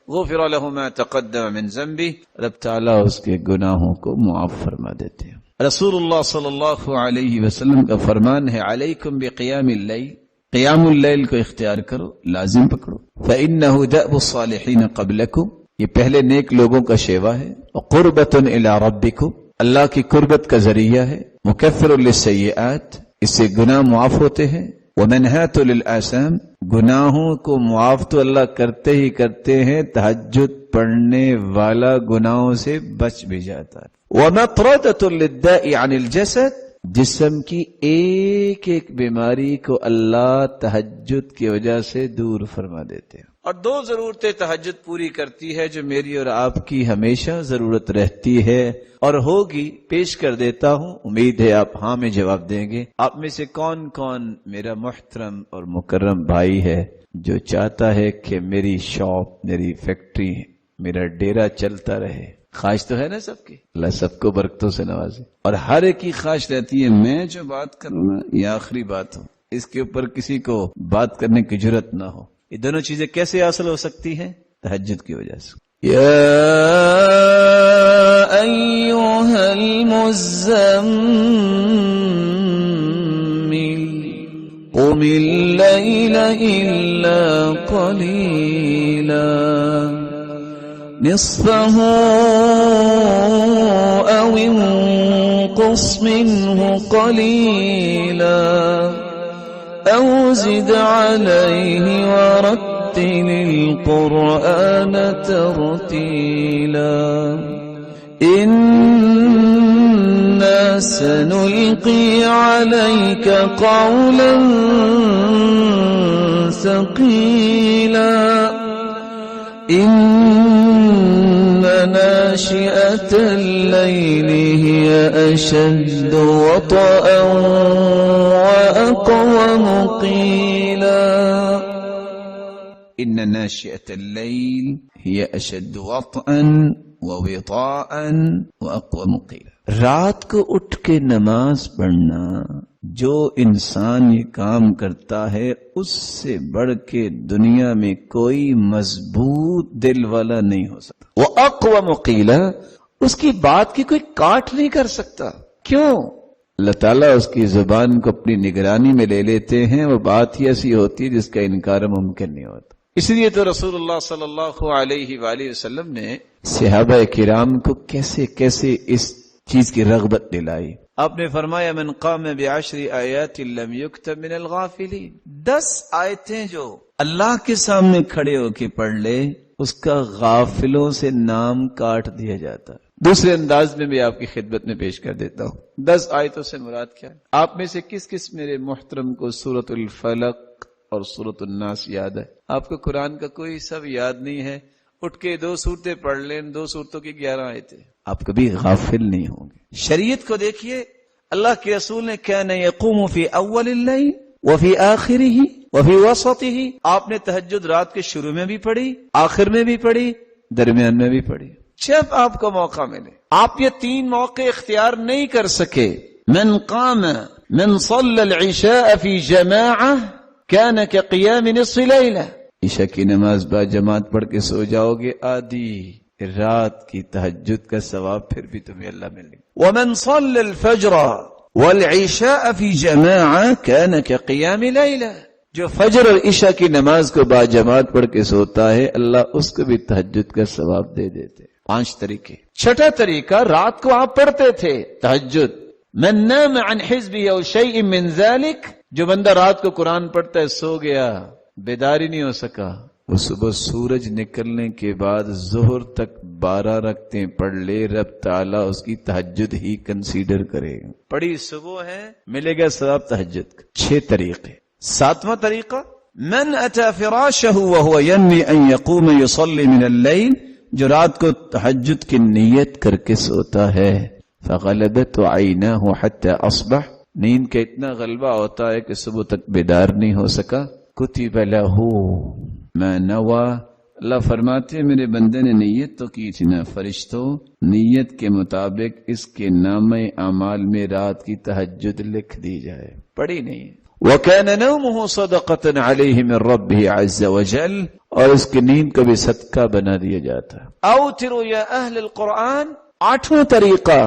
غفر له ما تقدم من ذنبه، رب تعالیٰ اس کے گناہوں کو معاف فرما دیتے ہیں۔ رسول اللہ صلی اللہ علیہ وسلم کا فرمان ہے علیکم بقیام اللیل، قیام اللیل کو اختیار کرو، لازم پکڑو۔ فإنہ دأب الصالحین قبلکم، یہ پہلے نیک لوگوں کا شیوا ہے۔ وقربۃ الی ربکم، اللہ کی قربت کا ذریعہ ہے۔ مکفر للسیئات، اس سے گناہ معاف ہوتے ہیں۔ ومنہات للآثام، گناہوں کو معاف تو اللہ کرتے ہی کرتے ہیں، تہجد پڑھنے والا گناہوں سے بچ بھی جاتا ہے۔ ومطردۃ للداء عن الجسد، جسم کی ایک ایک بیماری کو اللہ تہجد کی وجہ سے دور فرما دیتے ہیں۔ اور دو ضرورتیں تہجد پوری کرتی ہے جو میری اور آپ کی ہمیشہ ضرورت رہتی ہے اور ہوگی، پیش کر دیتا ہوں، امید ہے آپ ہاں میں جواب دیں گے۔ آپ میں سے کون کون میرا محترم اور مکرم بھائی ہے جو چاہتا ہے کہ میری شاپ، میری فیکٹری، میرا ڈیرا چلتا رہے؟ خواہش تو ہے نا سب کی، اللہ سب کو برکتوں سے نوازے۔ اور ہر ایک کی خواہش رہتی ہے میں جو بات کروں نا یہ آخری بات ہو، اس کے اوپر کسی کو بات کرنے کی جرت نہ ہو۔ یہ دونوں چیزیں کیسے حاصل ہو سکتی ہیں؟ تہجد کی وجہ سے۔ یا ایھا المزمل قم اللیل الا قلیلا نصفه أو انقص منه قليلا أو زد عليه ورتل القرآن ترتيلا إنا سنلقي عليك قولا ثقيلا إن ناشئة الليل هي أشد وطئا وأقوم قيلا إن ناشئة الليل هي أشد وطئا ووطاء وأقوم قيلا۔ رات کو اٹھ کے نماز پڑھنا، جو انسان یہ کام کرتا ہے اس سے بڑھ کے دنیا میں کوئی مضبوط دل والا نہیں ہو سکتا۔ وہ اقوم قیلا، اس کی بات کی کوئی کاٹ نہیں کر سکتا۔ کیوں؟ اللہ تعالیٰ اس کی زبان کو اپنی نگرانی میں لے لیتے ہیں، وہ بات ہی ایسی ہوتی ہے جس کا انکار ممکن نہیں ہوتا۔ اس لیے تو رسول اللہ صلی اللہ علیہ وآلہ وسلم نے صحابہ کرام کو کیسے کیسے اس چیز کی رغبت دلائی۔ آپ نے فرمایا من قام بعشر آیات لم یکتب من الغافلین، 10 آیتیں جو اللہ کے سامنے کھڑے ہو کے پڑھ لے اس کا غافلوں سے نام کاٹ دیا جاتا ہے۔ دوسرے انداز میں بھی آپ کی خدمت میں پیش کر دیتا ہوں۔ 10 آیتوں سے مراد کیا ہے؟ آپ میں سے کس کس میرے محترم کو سورۃ الفلق اور سورۃ الناس یاد ہے؟ آپ کو قرآن کا کوئی سب یاد نہیں ہے؟ اٹھ کے 2 صورتیں پڑھ لیں، 2 صورتوں کی 11 آیتیں، آپ کبھی غافل نہیں ہوں گے۔ شریعت کو دیکھیے، اللہ کے رسول نے کان یقوم فی اول اللیل وفی آخرہ وفی وسطہ، آپ نے تہجد رات کے شروع میں بھی پڑھی، آخر میں بھی پڑھی، درمیان میں بھی پڑھی، جب آپ کو موقع ملے۔ آپ یہ 3 موقع اختیار نہیں کر سکے۔ من قام من صلی العشاء فی جماعہ کان کقیام نصف لیلہ، عشاء کی نماز با جماعت پڑھ کے سو جاؤ گے، آدھی رات کی تہجد کا ثواب پھر بھی تمہیں اللہ ملے گا۔ ومن صلی الفجر والعشاء فی جماعہ کان کقیام لیلہ، جو فجر اور عشاء کی نماز کو با جماعت پڑھ کے سوتا ہے اللہ اس کو بھی تہجد کا ثواب دے دیتے۔ 5 طریقے۔ چھٹا طریقہ، رات کو آپ پڑھتے تھے تہجد۔ من نام عن حزبه او شیء من ذلك، جو بندہ رات کو قرآن پڑھتا ہے سو گیا، بیداری نہیں ہو سکا، وہ صبح سورج نکلنے کے بعد ظہر تک 12 رکعتیں پڑھ لے، رب تعالیٰ اس کی تہجد ہی کنسیڈر کرے گا۔ پڑھی صبح ہے، ملے گا ثواب تہجد کا۔ 6 طریقے۔ 7واں طریقہ، من اتی فراشہ وهو ینوی ان یقوم یصلی من اللیل، جو رات کو تہجد کی نیت کر کے سوتا ہے، فغلبت عیناہ حتی اصبح، نیند کا اتنا غلبہ ہوتا ہے کہ صبح تک بیدار نہیں ہو سکا، کتب لہ ما نوی، اللہ فرماتے ہیں میرے بندے نے نیت تو کی تھی نا، فرشتوں نیت کے مطابق اس کے نامہ اعمال میں رات کی تہجد لکھ دی جائے، پڑھی نہیں۔ وَكَانَ نَوْمُهُ صَدَقَةً عَلَيْهِ مِنْ رَبِّهِ عَزَّ وَجَلَّ، اور اس کی نیند کو بھی صدقہ بنا دیا جاتا ہے۔ اوتروا یا اہل القرآن، آٹھواں طریقہ،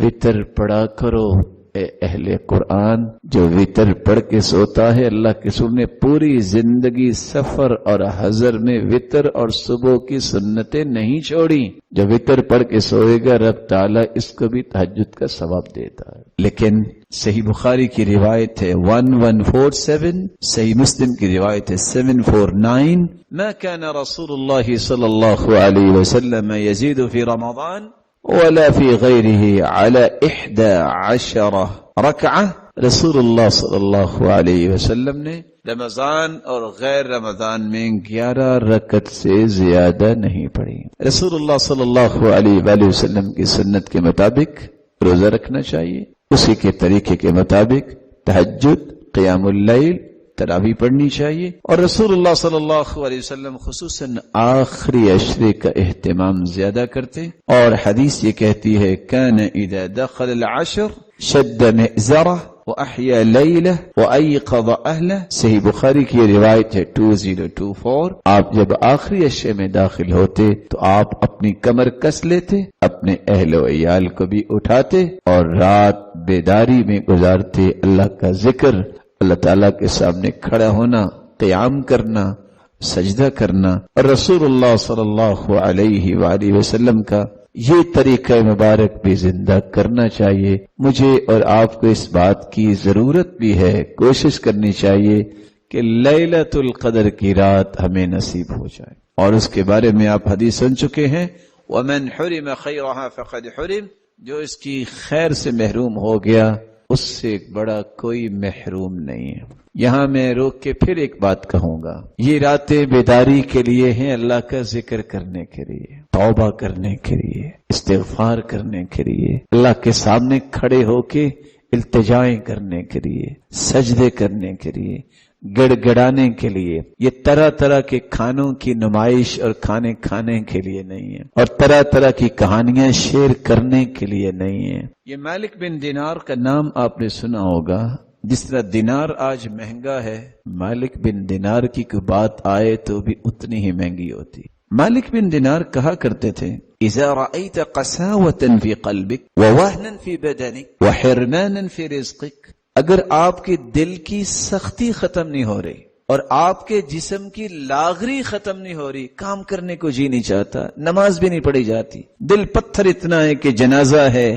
وتر پڑھا کرو اے اہل قرآن۔ جو وتر پڑھ کے سوتا ہے، اللہ کے رسول نے پوری زندگی سفر اور حضر میں وتر اور صبح کی سنتیں نہیں چھوڑی۔ جو وتر پڑھ کے سوئے گا، رب تعالیٰ اس کو بھی تہجد کا ثواب دیتا ہے۔ لیکن صحیح بخاری کی روایت ہے 1147، صحیح مسلم کی روایت ہے 749، ما كان رسول اللہ صلی اللہ علیہ وسلم یزید فی رمضان ولا فی غیرہ علی 11 رکعہ۔ رسول اللہ صلی اللہ علیہ وسلم نے رمضان اور غیر رمضان میں 11 رکعت سے زیادہ نہیں پڑھی۔ رسول اللہ صلی اللہ علیہ وآلہ وسلم کی سنت کے مطابق روزہ رکھنا چاہیے، اسی کے طریقے کے مطابق تہجد، قیام اللیل، تراویح پڑھنی چاہیے، اور رسول اللہ صلی اللہ علیہ وسلم خصوصاً آخری عشرے کا اہتمام زیادہ کرتے، اور حدیث یہ کہتی ہے کان اذا دخل العشر شد مئزرہ وَأَحْيَا لَيْلَهُ وَأَيْقَظَ أَهْلَهُ۔ صحیح بخاری کی یہ روایت ہے 2024۔ آپ جب آخری عشرے میں داخل ہوتے تو آپ اپنی کمر کس لیتے، اپنے اہل و عیال کو بھی اٹھاتے اور رات بیداری میں گزارتے، اللہ کا ذکر، اللہ تعالیٰ کے سامنے کھڑا ہونا، قیام کرنا، سجدہ کرنا، اور رسول اللہ صلی اللہ علیہ وآلہ وسلم کا یہ طریقہ مبارک بھی زندہ کرنا چاہیے۔ مجھے اور آپ کو اس بات کی ضرورت بھی ہے، کوشش کرنی چاہیے کہ لیلۃ القدر کی رات ہمیں نصیب ہو جائے، اور اس کے بارے میں آپ حدیث سن چکے ہیں وَمَنْ حُرِمَ خَيْرَهَا فَقَدْ حُرِمَ۔ جو اس کی خیر سے محروم ہو گیا، اس سے ایک بڑا کوئی محروم نہیں ہے۔ یہاں میں روک کے پھر ایک بات کہوں گا، یہ راتیں بیداری کے لیے ہیں، اللہ کا ذکر کرنے کے لیے، توبہ کرنے کے لیے، استغفار کرنے کے لیے، اللہ کے سامنے کھڑے ہو کے التجائیں کرنے کے لیے، سجدے کرنے کے لیے، گڑ گڑانے کے لیے۔ یہ طرح طرح کے کھانوں کی نمائش اور کھانے کھانے کے لیے نہیں ہے، اور طرح طرح کی کہانیاں شیئر کرنے کے لیے نہیں ہے۔ یہ مالک بن دینار کا نام آپ نے سنا ہوگا۔ جس طرح دینار آج مہنگا ہے، مالک بن دینار کی کوئی بات آئے تو بھی اتنی ہی مہنگی ہوتی۔ مالک بن دینار کہا کرتے تھے اذا رأيت قساوة في قلبك ووهنا في بدنك وحرمانا في رزقك، اگر آپ کے دل کی سختی ختم نہیں ہو رہی اور آپ کے جسم کی لاغری ختم نہیں ہو رہی، کام کرنے کو جی نہیں چاہتا، نماز بھی نہیں پڑھی جاتی، دل پتھر اتنا ہے کہ جنازہ ہے،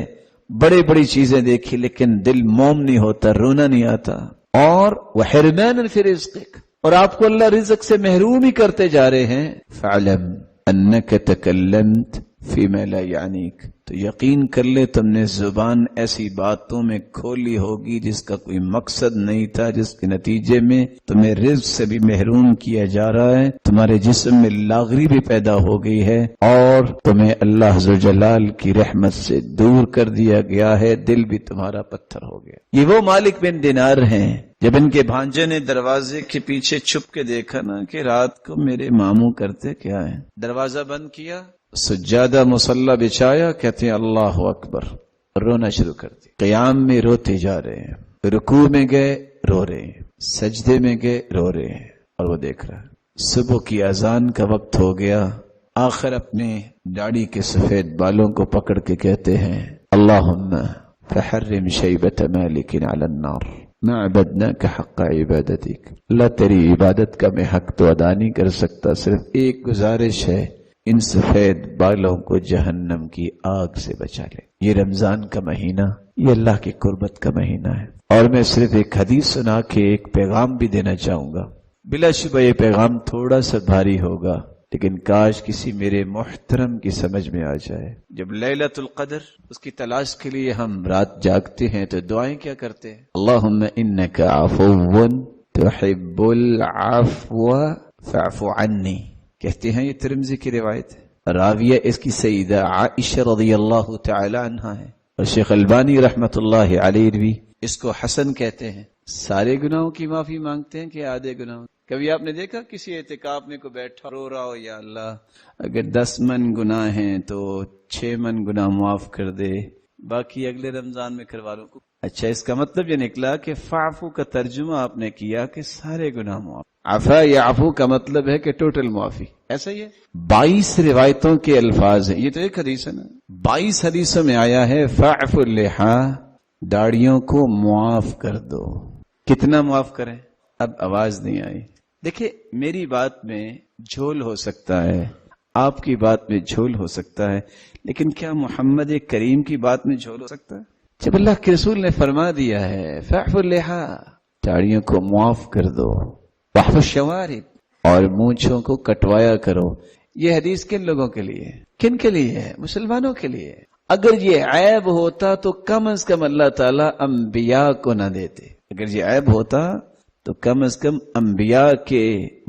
بڑی بڑی چیزیں دیکھی لیکن دل موم نہیں ہوتا، رونا نہیں آتا، اور وحرمانا فی رزقک، اور آپ کو اللہ رزق سے محروم ہی کرتے جا رہے ہیں، فعلم انک تکلمت فیما لا یعنیک، تو یقین کر لے تم نے زبان ایسی باتوں میں کھولی ہوگی جس کا کوئی مقصد نہیں تھا، جس کے نتیجے میں تمہیں رزق سے بھی محروم کیا جا رہا ہے، تمہارے جسم میں لاغری بھی پیدا ہو گئی ہے، اور تمہیں اللہ ذوالجلال کی رحمت سے دور کر دیا گیا ہے، دل بھی تمہارا پتھر ہو گیا۔ یہ وہ مالک بن دینار ہیں جب ان کے بھانجے نے دروازے کے پیچھے چھپ کے دیکھا نا کہ رات کو میرے ماموں کرتے کیا ہیں، دروازہ بند کیا، سجادہ مصلی بچھایا، کہتے ہیں اللہ اکبر، رونا شروع کر دی، قیام میں روتے جا رہے ہیں، رکوع میں گئے رو رہے ہیں، سجدے میں گئے رو رہے ہیں، اور وہ دیکھ رہا ہے۔ صبح کی اذان کا وقت ہو گیا، آخر اپنے داڑھی کے سفید بالوں کو پکڑ کے کہتے ہیں اللہم فحرم شیبت مالک علی النار ما عبدناک حق عبادتک، اللہ تیری عبادت کا میں حق تو ادا نہیں کر سکتا، صرف ایک گزارش ہے، ان سفید بالوں کو جہنم کی آگ سے بچا لے۔ یہ رمضان کا مہینہ، یہ اللہ کی قربت کا مہینہ ہے، اور میں صرف ایک حدیث سنا کے ایک پیغام بھی دینا چاہوں گا۔ بلا شبہ یہ پیغام تھوڑا سا بھاری ہوگا، لیکن کاش کسی میرے محترم کی سمجھ میں آ جائے۔ جب لیلۃ القدر اس کی تلاش کے لیے ہم رات جاگتے ہیں تو دعائیں کیا کرتے ہیں؟ اللہم انک عفو تحب العفو فاعف عنی، کہتے ہیں، یہ ترمذی کی روایت ہے، راویہ اس کی سیدہ عائشہ رضی اللہ تعالی عنہا ہے، اور شیخ البانی رحمت اللہ علیہ بھی اس کو حسن کہتے ہیں۔ سارے گناہوں کی معافی مانگتے ہیں کہ آدھے گناہوں؟ کبھی آپ نے دیکھا کسی اعتکاف میں کو بیٹھا رو رہا ہو یا اللہ اگر 10 من گناہ ہیں تو 6 من گناہ معاف کر دے، باقی اگلے رمضان میں کروا لوں؟ اچھا، اس کا مطلب یہ نکلا کہ فعفو کا ترجمہ آپ نے کیا کہ سارے گناہ معاف. عفا یعفو کا مطلب ہے کہ ٹوٹل معافی. ایسا ہی ہے. 22 روایتوں کے الفاظ ہیں. یہ تو ایک حدیث ہے نا. 22 حدیثوں میں آیا ہے فعف اللحا، داڑھیوں کو معاف کر دو. کتنا معاف کریں؟ اب آواز نہیں آئی. دیکھیں، میری بات میں جھول ہو سکتا ہے، آپ کی بات میں جھول ہو سکتا ہے، لیکن کیا محمد کریم کی بات میں جھول ہو سکتا ہے؟ جب اللہ کے رسول نے فرما دیا ہے فعف اللحا، داڑھیوں کو معاف کر دو، وحف الشوارب، اور مونچھوں کو کٹوایا کرو. یہ حدیث کن لوگوں کے لیے؟ کن کے لیے ہے؟ مسلمانوں کے لیے. اگر یہ عیب ہوتا تو کم از کم اللہ تعالیٰ انبیاء کو نہ دیتے. اگر یہ عیب ہوتا تو کم از کم انبیاء کے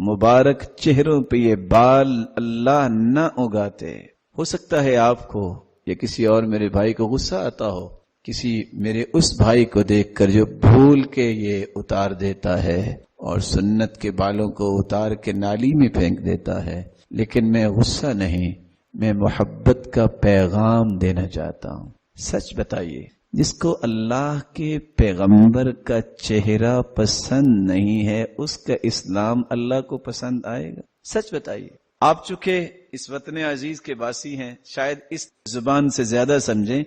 مبارک چہروں پہ یہ بال اللہ نہ اگاتے. ہو سکتا ہے آپ کو یا کسی اور میرے بھائی کو غصہ آتا ہو، کسی میرے اس بھائی کو دیکھ کر جو بھول کے یہ اتار دیتا ہے اور سنت کے بالوں کو اتار کے نالی میں پھینک دیتا ہے، لیکن میں غصہ نہیں، میں محبت کا پیغام دینا چاہتا ہوں. سچ بتائیے، جس کو اللہ کے پیغمبر کا چہرہ پسند نہیں ہے، اس کا اسلام اللہ کو پسند آئے گا؟ سچ بتائیے. آپ چونکہ اس وطن عزیز کے باسی ہیں، شاید اس زبان سے زیادہ سمجھیں.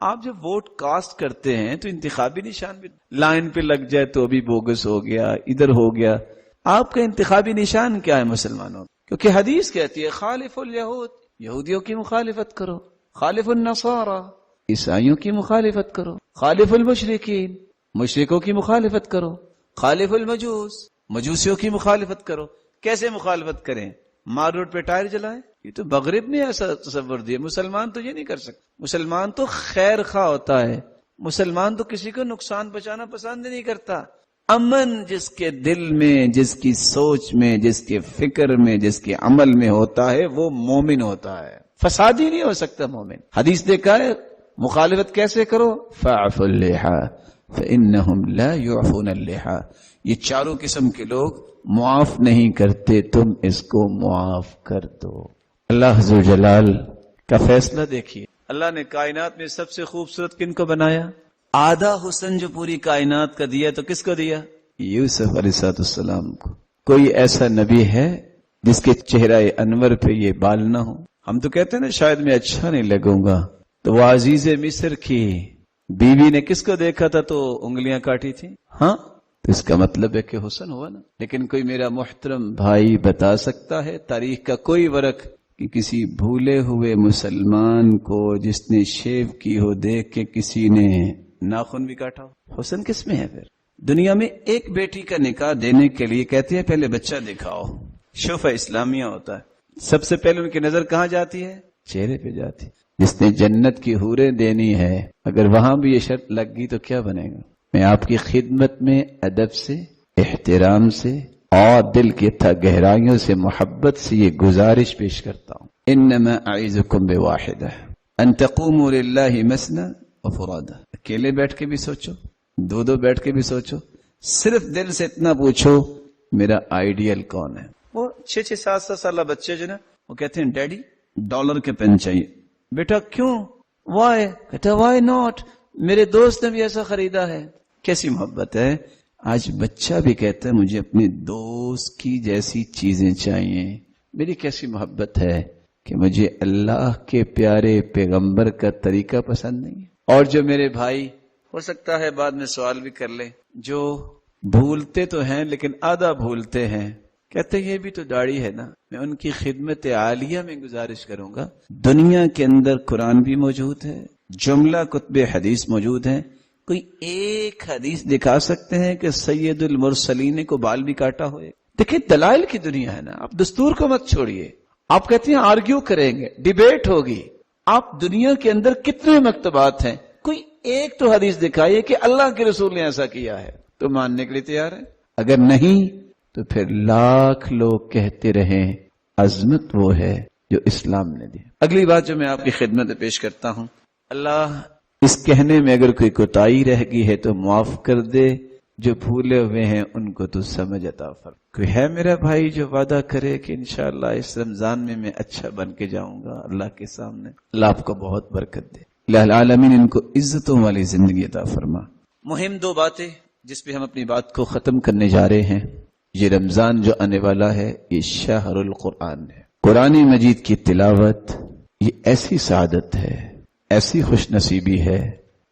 آپ جب ووٹ کاسٹ کرتے ہیں تو انتخابی نشان بھی لائن پہ لگ جائے تو ابھی بوگس ہو گیا، ادھر ہو گیا. آپ کا انتخابی نشان کیا ہے مسلمانوں؟ کیونکہ حدیث کہتی ہے خالف الیہود، یہودیوں کی مخالفت کرو، خالف النصارى، عیسائیوں کی مخالفت کرو، خالف المشرکین، مشرکوں کی مخالفت کرو، خالف المجوس، مجوسیوں کی مخالفت کرو. کیسے مخالفت کریں؟ مار روڈ پہ ٹائر جلائیں؟ یہ تو مغرب نے ایسا تصور دیا. مسلمان تو یہ نہیں کر سکتے. مسلمان تو خیر خواہ ہوتا ہے، مسلمان تو کسی کو نقصان پہنچانا پسند نہیں کرتا. امن جس کے دل میں، جس کی سوچ میں، جس کے فکر میں، جس کے عمل میں ہوتا ہے، وہ مومن ہوتا ہے. فسادی نہیں ہو سکتا مومن. حدیث دیکھا ہے مخالفت کیسے کرو؟ فاعف اللحا فانہم لا یعفون اللحا. یہ چاروں قسم کے لوگ معاف نہیں کرتے، تم اس کو معاف کر دو. اللہ عز جلال کا فیصلہ دیکھیے. اللہ نے کائنات میں سب سے خوبصورت کن کو بنایا؟ آدھا حسن جو پوری کائنات کا دیا تو کس کو دیا؟ یوسف علیہ السلام کو. کوئی ایسا نبی ہے جس کے چہرہ انور پہ یہ بال نہ ہو؟ ہم تو کہتے ہیں نا شاید میں اچھا نہیں لگوں گا. تو وہ عزیز مصر کی بیوی نے کس کو دیکھا تھا تو انگلیاں کاٹی تھی؟ ہاں، تو اس کا مطلب ہے کہ حسن ہوا نا. لیکن کوئی میرا محترم بھائی بتا سکتا ہے تاریخ کا کوئی ورق کہ کسی بھولے ہوئے مسلمان کو جس نے شیو کی ہو دیکھ کے کسی نے ناخن بھی کاٹا ہو؟ حسن کس میں ہے پھر؟ دنیا میں ایک بیٹی کا نکاح دینے کے لیے کہتے ہیں پہلے بچہ دکھاؤ. شوفہ اسلامیہ ہوتا ہے. سب سے پہلے ان کی نظر کہاں جاتی ہے؟ چہرے پہ جاتی. جس نے جنت کی حوریں دینی ہے، اگر وہاں بھی یہ شرط لگ گئی تو کیا بنے گا؟ میں آپ کی خدمت میں ادب سے، احترام سے اور دل کی گہرائیوں سے محبت سے یہ گزارش پیش کرتا ہوں. انما اعظکم بواحدہ ان تقوموا للہ مثنی وفرادا. اکیلے بیٹھ کے بھی سوچو، دو بیٹھ کے بھی سوچو، صرف دل سے اتنا پوچھو میرا آئیڈیل کون ہے. وہ 6-7 سالہ بچے جو نا وہ کہتے ہیں ڈیڈی ڈالر کے پین چاہیے. بیٹا کیوں؟ وائی؟ کہتا وائی ناٹ، میرے دوست نے بھی ایسا خریدا ہے. کیسی محبت ہے. آج بچہ بھی کہتا ہے مجھے اپنے دوست کی جیسی چیزیں چاہیے. میری کیسی محبت ہے کہ مجھے اللہ کے پیارے پیغمبر کا طریقہ پسند نہیں ہے. اور جو میرے بھائی ہو سکتا ہے بعد میں سوال بھی کر لیں، جو بھولتے تو ہیں لیکن آدھا بھولتے ہیں، کہتے یہ بھی تو داڑھی ہے نا. میں ان کی خدمت عالیہ میں گزارش کروں گا، دنیا کے اندر قرآن بھی موجود ہے، جملہ کتب حدیث موجود ہیں. کوئی ایک حدیث دکھا سکتے ہیں کہ سید المرسلین کو بال بھی کاٹا ہوئے؟ دیکھیں دلائل کی دنیا ہے نا. آپ دستور کو مت چھوڑیے. آپ کہتے ہیں آرگیو کریں گے، ڈیبیٹ ہوگی. آپ دنیا کے اندر کتنے مکتبات ہیں، کوئی ایک تو حدیث دکھائیے کہ اللہ کے رسول نے ایسا کیا ہے تو ماننے کے لیے تیار ہے. اگر نہیں تو پھر لاکھ لوگ کہتے رہیں عظمت وہ ہے جو اسلام نے دی. اگلی بات جو میں آپ کی خدمت میں پیش کرتا ہوں، اللہ اس کہنے میں اگر کوئی کوتاہی رہ گئی ہے تو معاف کر دے، جو بھولے ہوئے ہیں ان کو تو سمجھ عطا فرما. کوئی ہے میرا بھائی جو وعدہ کرے کہ انشاءاللہ اس رمضان میں اچھا بن کے جاؤں گا اللہ کے سامنے؟ اللہ آپ کو بہت برکت دے. الہ العالمین ان کو عزتوں والی زندگی عطا فرما. مہم دو باتیں جس پہ ہم اپنی بات کو ختم کرنے جا رہے ہیں. یہ رمضان جو آنے والا ہے یہ شہر القرآن ہے. قرآن مجید کی تلاوت یہ ایسی سعادت ہے، ایسی خوش نصیبی ہے،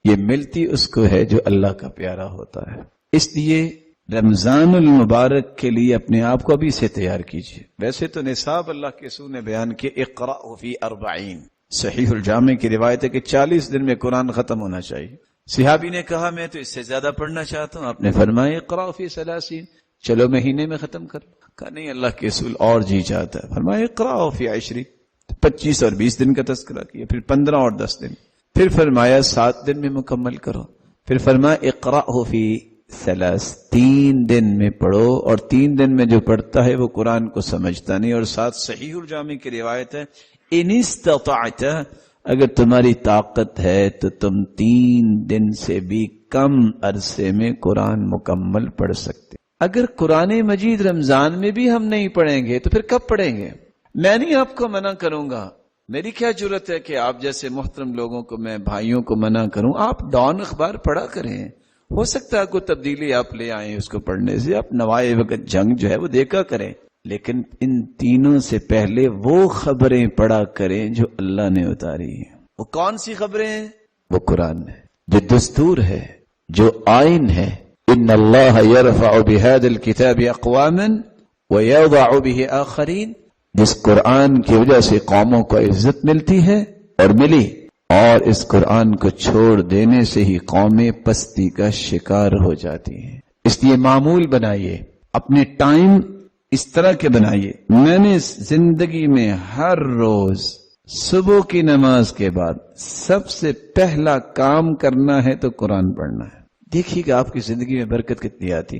یہ ملتی اس کو ہے جو اللہ کا پیارا ہوتا ہے. اس لیے رمضان المبارک کے لیے اپنے آپ کو ابھی سے تیار کیجیے. ویسے تو نصاب اللہ کے رسول نے بیان کیا اقرأ فی 40. صحیح الجامع کی روایت ہے کہ 40 دن میں قرآن ختم ہونا چاہیے. صحابی نے کہا میں تو اس سے زیادہ پڑھنا چاہتا ہوں. آپ نے فرمایا اقرأ فی 30. چلو مہینے میں ختم کر. کہا نہیں اللہ کے رسول اور جی چاہتا ہے. فرمایا اقرأ فی 20. 25 اور 20 دن کا تذکرہ کیا، پھر 15 اور 10 دن، پھر فرمایا 7 دن میں مکمل کرو، پھر فرمایا اقرأ فی 3. 3 دن میں پڑھو، اور 3 دن میں جو پڑھتا ہے وہ قرآن کو سمجھتا نہیں. اور ساتھ صحیح الجامع کی روایت ہے ان استطعت، اگر تمہاری طاقت ہے تو تم 3 دن سے بھی کم عرصے میں قرآن مکمل پڑھ سکتے. اگر قرآن مجید رمضان میں بھی ہم نہیں پڑھیں گے تو پھر کب پڑھیں گے؟ میں نہیں آپ کو منع کروں گا، میری کیا ضرورت ہے کہ آپ جیسے محترم لوگوں کو میں بھائیوں کو منع کروں. آپ ڈان اخبار پڑھا کریں، ہو سکتا ہے کوئی تبدیلی آپ لے آئیں اس کو پڑھنے سے. آپ نوائے وقت جنگ جو ہے وہ دیکھا کریں، لیکن ان تینوں سے پہلے وہ خبریں پڑھا کریں جو اللہ نے اتاری ہیں. وہ کون سی خبریں ہیں؟ وہ قرآن ہے، جو دستور ہے، جو آئین ہے. ان اللہ یرفع بهذا الكتاب اقواما ویضع به آخرین. جس قرآن کی وجہ سے قوموں کو عزت ملتی ہے اور ملی، اور اس قرآن کو چھوڑ دینے سے ہی قومیں پستی کا شکار ہو جاتی ہیں. اس لیے معمول بنائیے، اپنے ٹائم اس طرح کے بنائیے. میں نے زندگی میں ہر روز صبح کی نماز کے بعد سب سے پہلا کام کرنا ہے تو قرآن پڑھنا ہے. دیکھیے کہ آپ کی زندگی میں برکت کتنی آتی.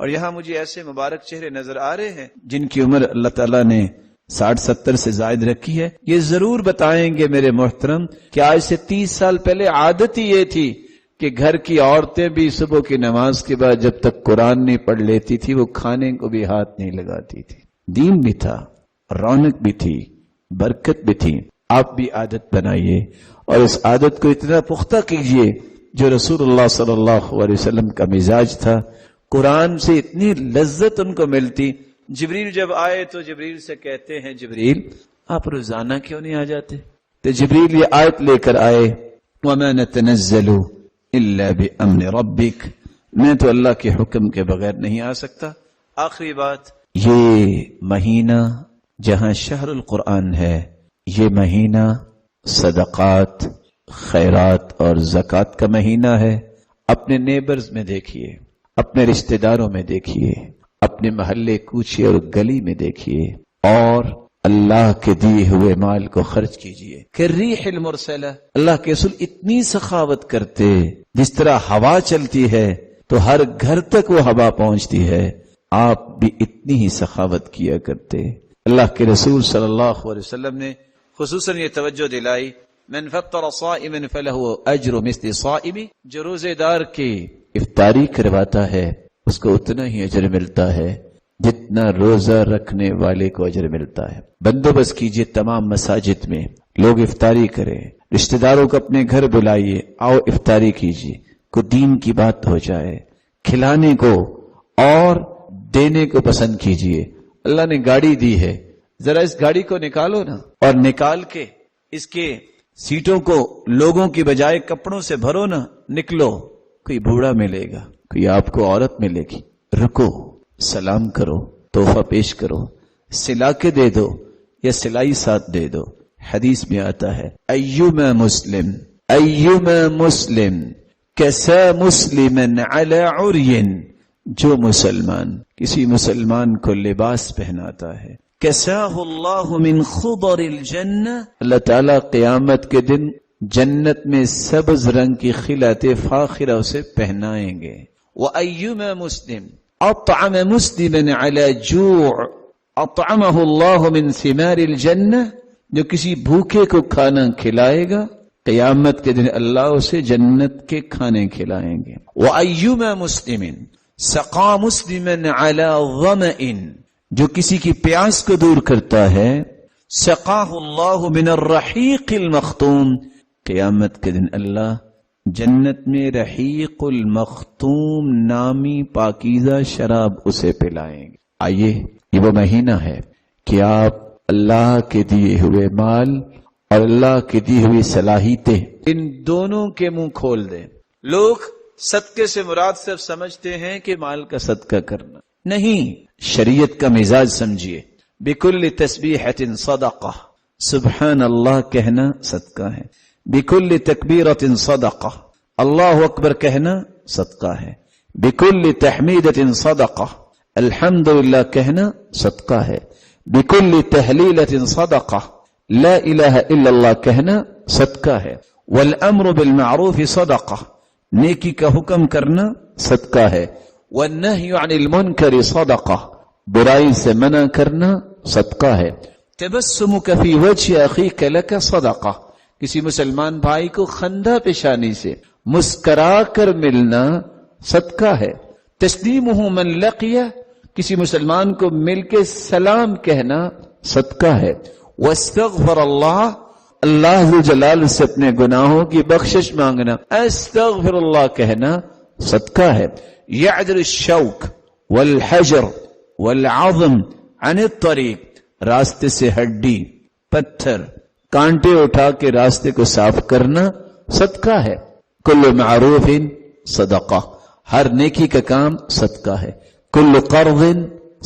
اور یہاں مجھے ایسے مبارک چہرے نظر آ رہے ہیں جن کی عمر اللہ تعالیٰ نے 60-70 سے زائد رکھی ہے. یہ ضرور بتائیں گے میرے محترم کہ آج سے 30 سال پہلے عادت ہی یہ تھی کہ گھر کی عورتیں بھی صبح کی نماز کے بعد جب تک قرآن نہیں پڑھ لیتی تھی وہ کھانے کو بھی ہاتھ نہیں لگاتی تھی. دین بھی تھا، رونق بھی تھی، برکت بھی تھی. آپ بھی عادت بنائیے اور اس عادت کو اتنا پختہ کیجئے جو رسول اللہ صلی اللہ علیہ وسلم کا مزاج تھا. قرآن سے اتنی لذت ان کو ملتی. جبریل جب آئے تو جبریل سے کہتے ہیں جبریل آپ روزانہ کیوں نہیں آ جاتے؟ تو جبریل یہ آیت لے کر آئے وَمَا نَتَنَزَّلُ إِلَّا بِأَمْنِ رَبِّكَ، میں تو اللہ کے حکم کے بغیر نہیں آ سکتا. آخری بات، یہ مہینہ جہاں شہر القرآن ہے، یہ مہینہ صدقات، خیرات اور زکوٰۃ کا مہینہ ہے. اپنے نیبرز میں دیکھیے، اپنے رشتہ داروں میں دیکھیے، اپنے محلے کوچے اور گلی میں دیکھیے، اور اللہ کے دیے ہوئے مال کو خرچ کیجیے. کہ ریح المرسلہ، اللہ کے رسول اتنی سخاوت کرتے، جس طرح ہوا چلتی ہے تو ہر گھر تک وہ ہوا پہنچتی ہے، آپ بھی اتنی ہی سخاوت کیا کرتے. اللہ کے رسول صلی اللہ علیہ وسلم نے خصوصاً یہ توجہ دلائی من فطر صائما فلہ اجر مثل صائم، جو روزے دار کی افطاری کرواتا ہے اس کو اتنا ہی اجر ملتا ہے جتنا روزہ رکھنے والے کو اجر ملتا ہے. بندوبست کیجئے تمام مساجد میں لوگ افطاری کریں، رشتہ داروں کو اپنے گھر بلائیے، آؤ افطاری کیجئے، کو دین کی بات ہو جائے. کھلانے کو اور دینے کو پسند کیجئے. اللہ نے گاڑی دی ہے، ذرا اس گاڑی کو نکالو نا، اور نکال کے اس کے سیٹوں کو لوگوں کی بجائے کپڑوں سے بھرو نا. نکلو، کوئی بوڑھا ملے گا، کوئی آپ کو عورت ملے گی، رکو، سلام کرو، تحفہ پیش کرو، سلا کے دے دو یا سلائی ساتھ دے دو. حدیث میں آتا ہے ایما مسلم کسا مسلمن علی عری، جو مسلمان کسی مسلمان کو لباس پہناتا ہے، کساہ اللہ من خضر الجنہ، اللہ تعالیٰ قیامت کے دن جنت میں سبز رنگ کی خلعت فاخرہ اسے پہنائیں گے. وَأَيُّمَا مُسْلِمٍ أَطْعَمَ مُسْلِمًا عَلَى جُوعٍ أَطْعَمَهُ اللَّهُ مِنْ ثِمَارِ الْجَنَّةِ، جو کسی بھوکے کو کھانا کھلائے گا قیامت کے دن اللہ اسے جنت کے کھانے کھلائیں گے. وَأَيُّمَا مُسْلِمٍ سَقَى مُسْلِمًا عَلَى ظَمَئٍ، جو کسی کی پیاس کو دور کرتا ہے، سقاہ اللہ من الرحیق المختوم، قیامت کے دن اللہ جنت میں رحیق المختوم نامی پاکیزہ شراب اسے پلائیں گے۔ آئیے، یہ وہ مہینہ ہے کہ آپ اللہ کے دیے ہوئے مال اور اللہ کی دی ہوئی صلاحیتیں ان دونوں کے منہ کھول دیں۔ لوگ صدقے سے مراد صرف سمجھتے ہیں کہ مال کا صدقہ کرنا، نہیں، شریعت کا مزاج سمجھیے۔ بکل تسبیحۃ صدقہ، سبحان اللہ کہنا صدقہ ہے۔ بکل تکبیرۃ صدقہ، اللہ اکبر کہنا صدقہ ہے۔ بکل تحمیدۃ صدقہ، الحمدللہ کہنا صدقہ ہے۔ بکل تحلیلۃ صدقہ، لا الہ الا اللہ کہنا صدقہ ہے۔ والامر بالمعروف صدقہ، نیکی کا حکم کرنا صدقہ ہے۔ والنہی عن المنکر صدقہ، برائی سے منع کرنا صدقہ ہے۔ تبسمک فی وجہ اخیک لک صدقہ، کسی مسلمان بھائی کو خندہ پیشانی سے مسکرا کر ملنا صدقہ ہے۔ تسلیمہ من لقیہ، کسی مسلمان کو مل کے سلام کہنا صدقہ ہے۔ واستغفر اللہ، اللہ ذو جلال سے اپنے گناہوں کی بخشش مانگنا، استغفر اللہ کہنا صدقہ ہے۔ یعدل الشوک والحجر والعظم عن الطریق، راستے سے ہڈی، پتھر، کانٹے اٹھا کے راستے کو صاف کرنا صدقہ ہے۔ کل معروف صدقہ، ہر نیکی کا کام صدقہ ہے۔ کل قرض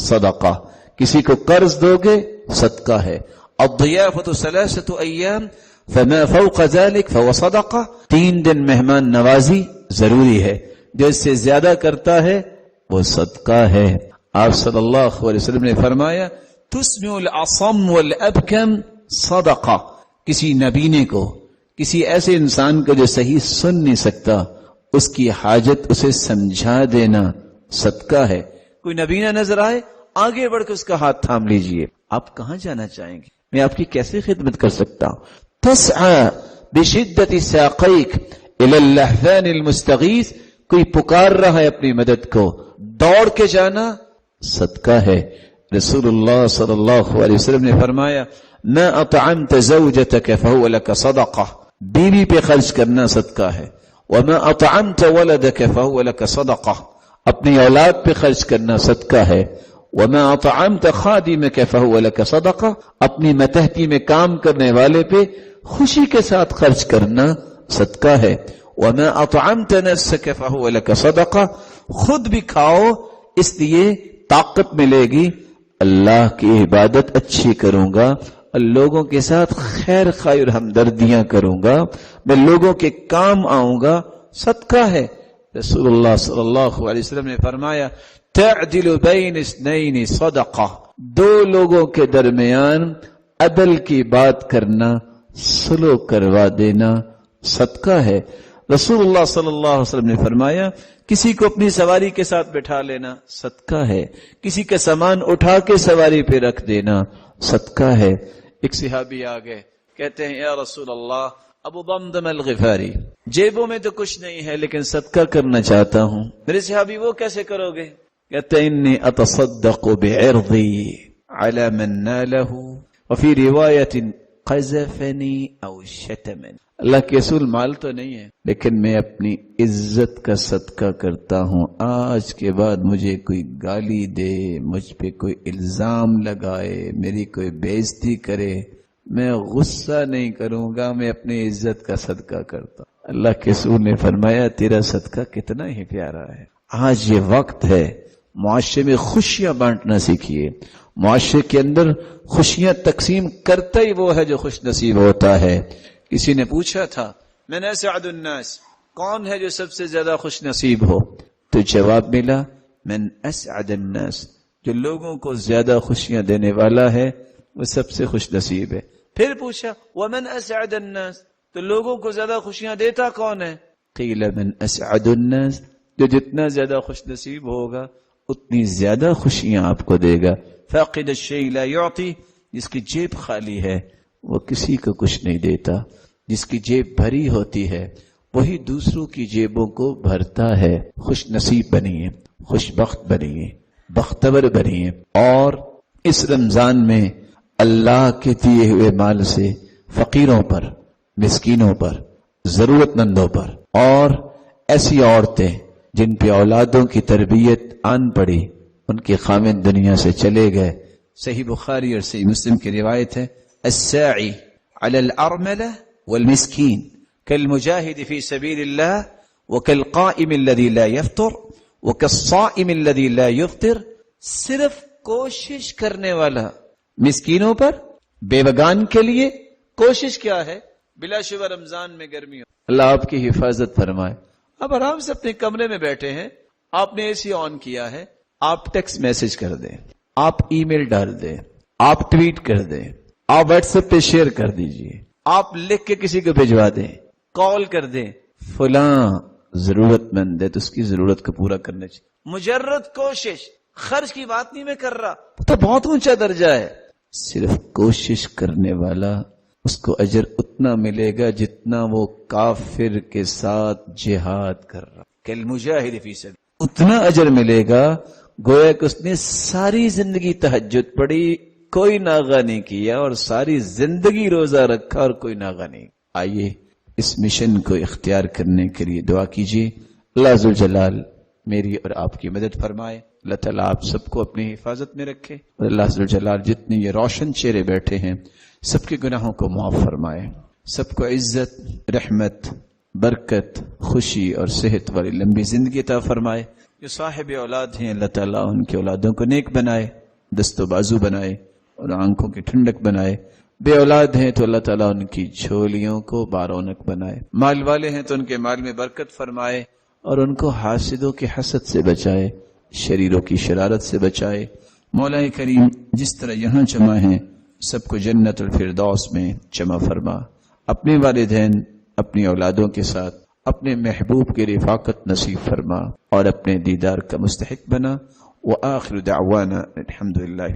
صدقہ، کسی کو قرض دو گے صدقہ ہے۔ الضیافۃ ثلاثۃ ایام فما فوق ذلك فهو صدقہ، 3 دن مہمان نوازی ضروری ہے، جو اس سے زیادہ کرتا ہے وہ صدقہ ہے۔ آپ صلی اللہ علیہ وسلم نے فرمایا تسمع الاصم والابکم صدقہ، کسی نبینے کو، کسی ایسے انسان کو جو صحیح سن نہیں سکتا، اس کی حاجت اسے سمجھا دینا صدقہ ہے۔ کوئی نبینہ نظر آئے، آگے بڑھ کے اس کا ہاتھ تھام لیجئے۔ آپ کہاں جانا چاہیں گے؟ میں آپ کی کیسے خدمت کر سکتا ہوں؟ تسعى بشدت ساقیک الى اللحفان المستغیث، کوئی پکار رہا ہے اپنی مدد کو، دوڑ کے جانا صدقہ ہے۔ رسول اللہ صلی اللہ علیہ وسلم نے فرمایا ما اطعمت زوجتك فهو لك صدقہ، بیوی پہ خرچ کرنا صدقہ ہے۔ وما اطعمت ولدك فهو لك صدقہ، اپنی اولاد پہ خرچ کرنا صدقہ ہے۔ وما اطعمت خادمك فهو لك صدقہ، اپنی متحدی میں کام کرنے والے پہ خوشی کے ساتھ خرچ کرنا صدقہ ہے۔ وما اطعمت نفسك فهو لك صدقہ، خود بھی کھاؤ اس لیے طاقت ملے گی، اللہ کی عبادت اچھی کروں گا، لوگوں کے ساتھ خیر خواہی اور ہمدردیاں کروں گا، میں لوگوں کے کام آؤں گا، صدقہ ہے۔ رسول اللہ صلی اللہ علیہ وسلم نے فرمایا تعدل بین اثنین صدقہ، 2 لوگوں کے درمیان عدل کی بات کرنا، سلو کروا دینا صدقہ ہے۔ رسول اللہ صلی اللہ علیہ وسلم نے فرمایا کسی کو اپنی سواری کے ساتھ بٹھا لینا صدقہ ہے، کسی کا سامان اٹھا کے سواری پہ رکھ دینا صدقہ ہے۔ ایک صحابی آگئے، کہتے ہیں یا رسول اللہ، ابو ضمضم الغفاری، جیبوں میں تو کچھ نہیں ہے لیکن صدقہ کرنا چاہتا ہوں۔ میرے صحابی وہ کیسے کرو گے؟ کہتے ہیں انی اتصدق بعرضی علی من نالہ وفی روایت قذفنی او شتمنی، اللہ کے رسول مال تو نہیں ہے لیکن میں اپنی عزت کا صدقہ کرتا ہوں، آج کے بعد مجھے کوئی گالی دے، مجھ پہ کوئی الزام لگائے، میری کوئی بےعزتی کرے، میں غصہ نہیں کروں گا، میں اپنی عزت کا صدقہ کرتا ہوں۔ اللہ کے رسول نے فرمایا تیرا صدقہ کتنا ہی پیارا ہے۔ آج یہ وقت ہے معاشرے میں خوشیاں بانٹنا سیکھیے، معاشرے کے اندر خوشیاں تقسیم کرتا ہی وہ ہے جو خوش نصیب ہوتا ہے۔ کسی نے پوچھا تھا من اسعد الناس، کون ہے جو سب سے زیادہ خوش نصیب ہو؟ تو جواب ملا من اسعد الناس، جو لوگوں کو زیادہ خوشیاں دینے والا ہے وہ سب سے خوش نصیب ہے۔ پھر پوچھا ومن اسعد الناس، تو لوگوں کو زیادہ خوشیاں دیتا کون ہے؟ قیل من اسعد الناس، جو جتنا زیادہ خوش نصیب ہوگا اتنی زیادہ خوشیاں آپ کو دے گا۔ فاقد الشیء لا یعطی، جس کی جیب خالی ہے وہ کسی کو کچھ نہیں دیتا، جس کی جیب بھری ہوتی ہے وہی دوسروں کی جیبوں کو بھرتا ہے۔ خوش نصیب بنیے، خوش بخت بنیے، بختور بنیے، اور اس رمضان میں اللہ کے دیے ہوئے مال سے فقیروں پر، مسکینوں پر، ضرورت مندوں پر، اور ایسی عورتیں جن پہ اولادوں کی تربیت آن پڑی، ان کے خامد دنیا سے چلے گئے۔ صحیح بخاری اور صحیح مسلم کی روایت ہے، الساعی علی الارملہ والمسکین کالمجاہد فی سبیل اللہ وکالقائم الذی لا یفطر وکالصائم الذی لا یفطر۔ صرف کوشش کرنے والا مسکینوں پر، بیوگان کے لیے کوشش کیا ہے؟ بلا شبہ رمضان میں گرمی ہو، اللہ آپ کی حفاظت فرمائے۔ اب آرام سے اپنے کمرے میں بیٹھے ہیں، آپ نے اے سی آن کیا ہے، آپ ٹیکسٹ میسج کر دیں، آپ ای میل ڈال دیں، آپ ٹویٹ کر دیں، آپ واٹس ایپ پہ شیئر کر دیجئے، آپ لکھ کے کسی کو بھجوا دیں، کال کر دیں، فلاں ضرورت مند ہے تو اس کی ضرورت کو پورا کرنا چاہیے۔ مجرد کوشش، خرچ کی بات نہیں میں کر رہا، تو بہت اونچا درجہ ہے۔ صرف کوشش کرنے والا، اس کو اجر اتنا ملے گا جتنا وہ کافر کے ساتھ جہاد کر رہا، کالمجاہد فی سبیل، اتنا اجر ملے گا گویا کہ اس نے ساری زندگی تہجد پڑھی، کوئی ناغہ نہیں کیا، اور ساری زندگی روزہ رکھا اور کوئی ناغہ نہیں۔ آئیے اس مشن کو اختیار کرنے کے لیے دعا کیجیے، اللہ ذوالجلال میری اور آپ کی مدد فرمائے، اللہ تعالیٰ آپ سب کو اپنی حفاظت میں رکھے، اور اللہ ذوالجلال جتنے یہ روشن چہرے بیٹھے ہیں سب کے گناہوں کو معاف فرمائے، سب کو عزت، رحمت، برکت، خوشی اور صحت والی لمبی زندگی عطا فرمائے۔ جو صاحب اولاد ہیں اللہ تعالیٰ ان کے اولادوں کو نیک بنائے، دست و بازو بنائے اور آنکھوں کی ٹھنڈک بنائے۔ بے اولاد ہیں تو اللہ تعالیٰ ان کی جھولیوں کو بارونق بنائے، مال والے ہیں تو ان کے مال میں برکت فرمائے، اور ان کو حاسدوں کے حسد سے بچائے، شریروں کی شرارت سے بچائے۔ مولا کریم جس طرح یہاں جمع ہیں سب کو جنت الفردوس میں جمع فرما، اپنے والدین اپنی اولادوں کے ساتھ اپنے محبوب کی رفاقت نصیب فرما، اور اپنے دیدار کا مستحق بنا۔ وآخر دعوانا الحمدللہ۔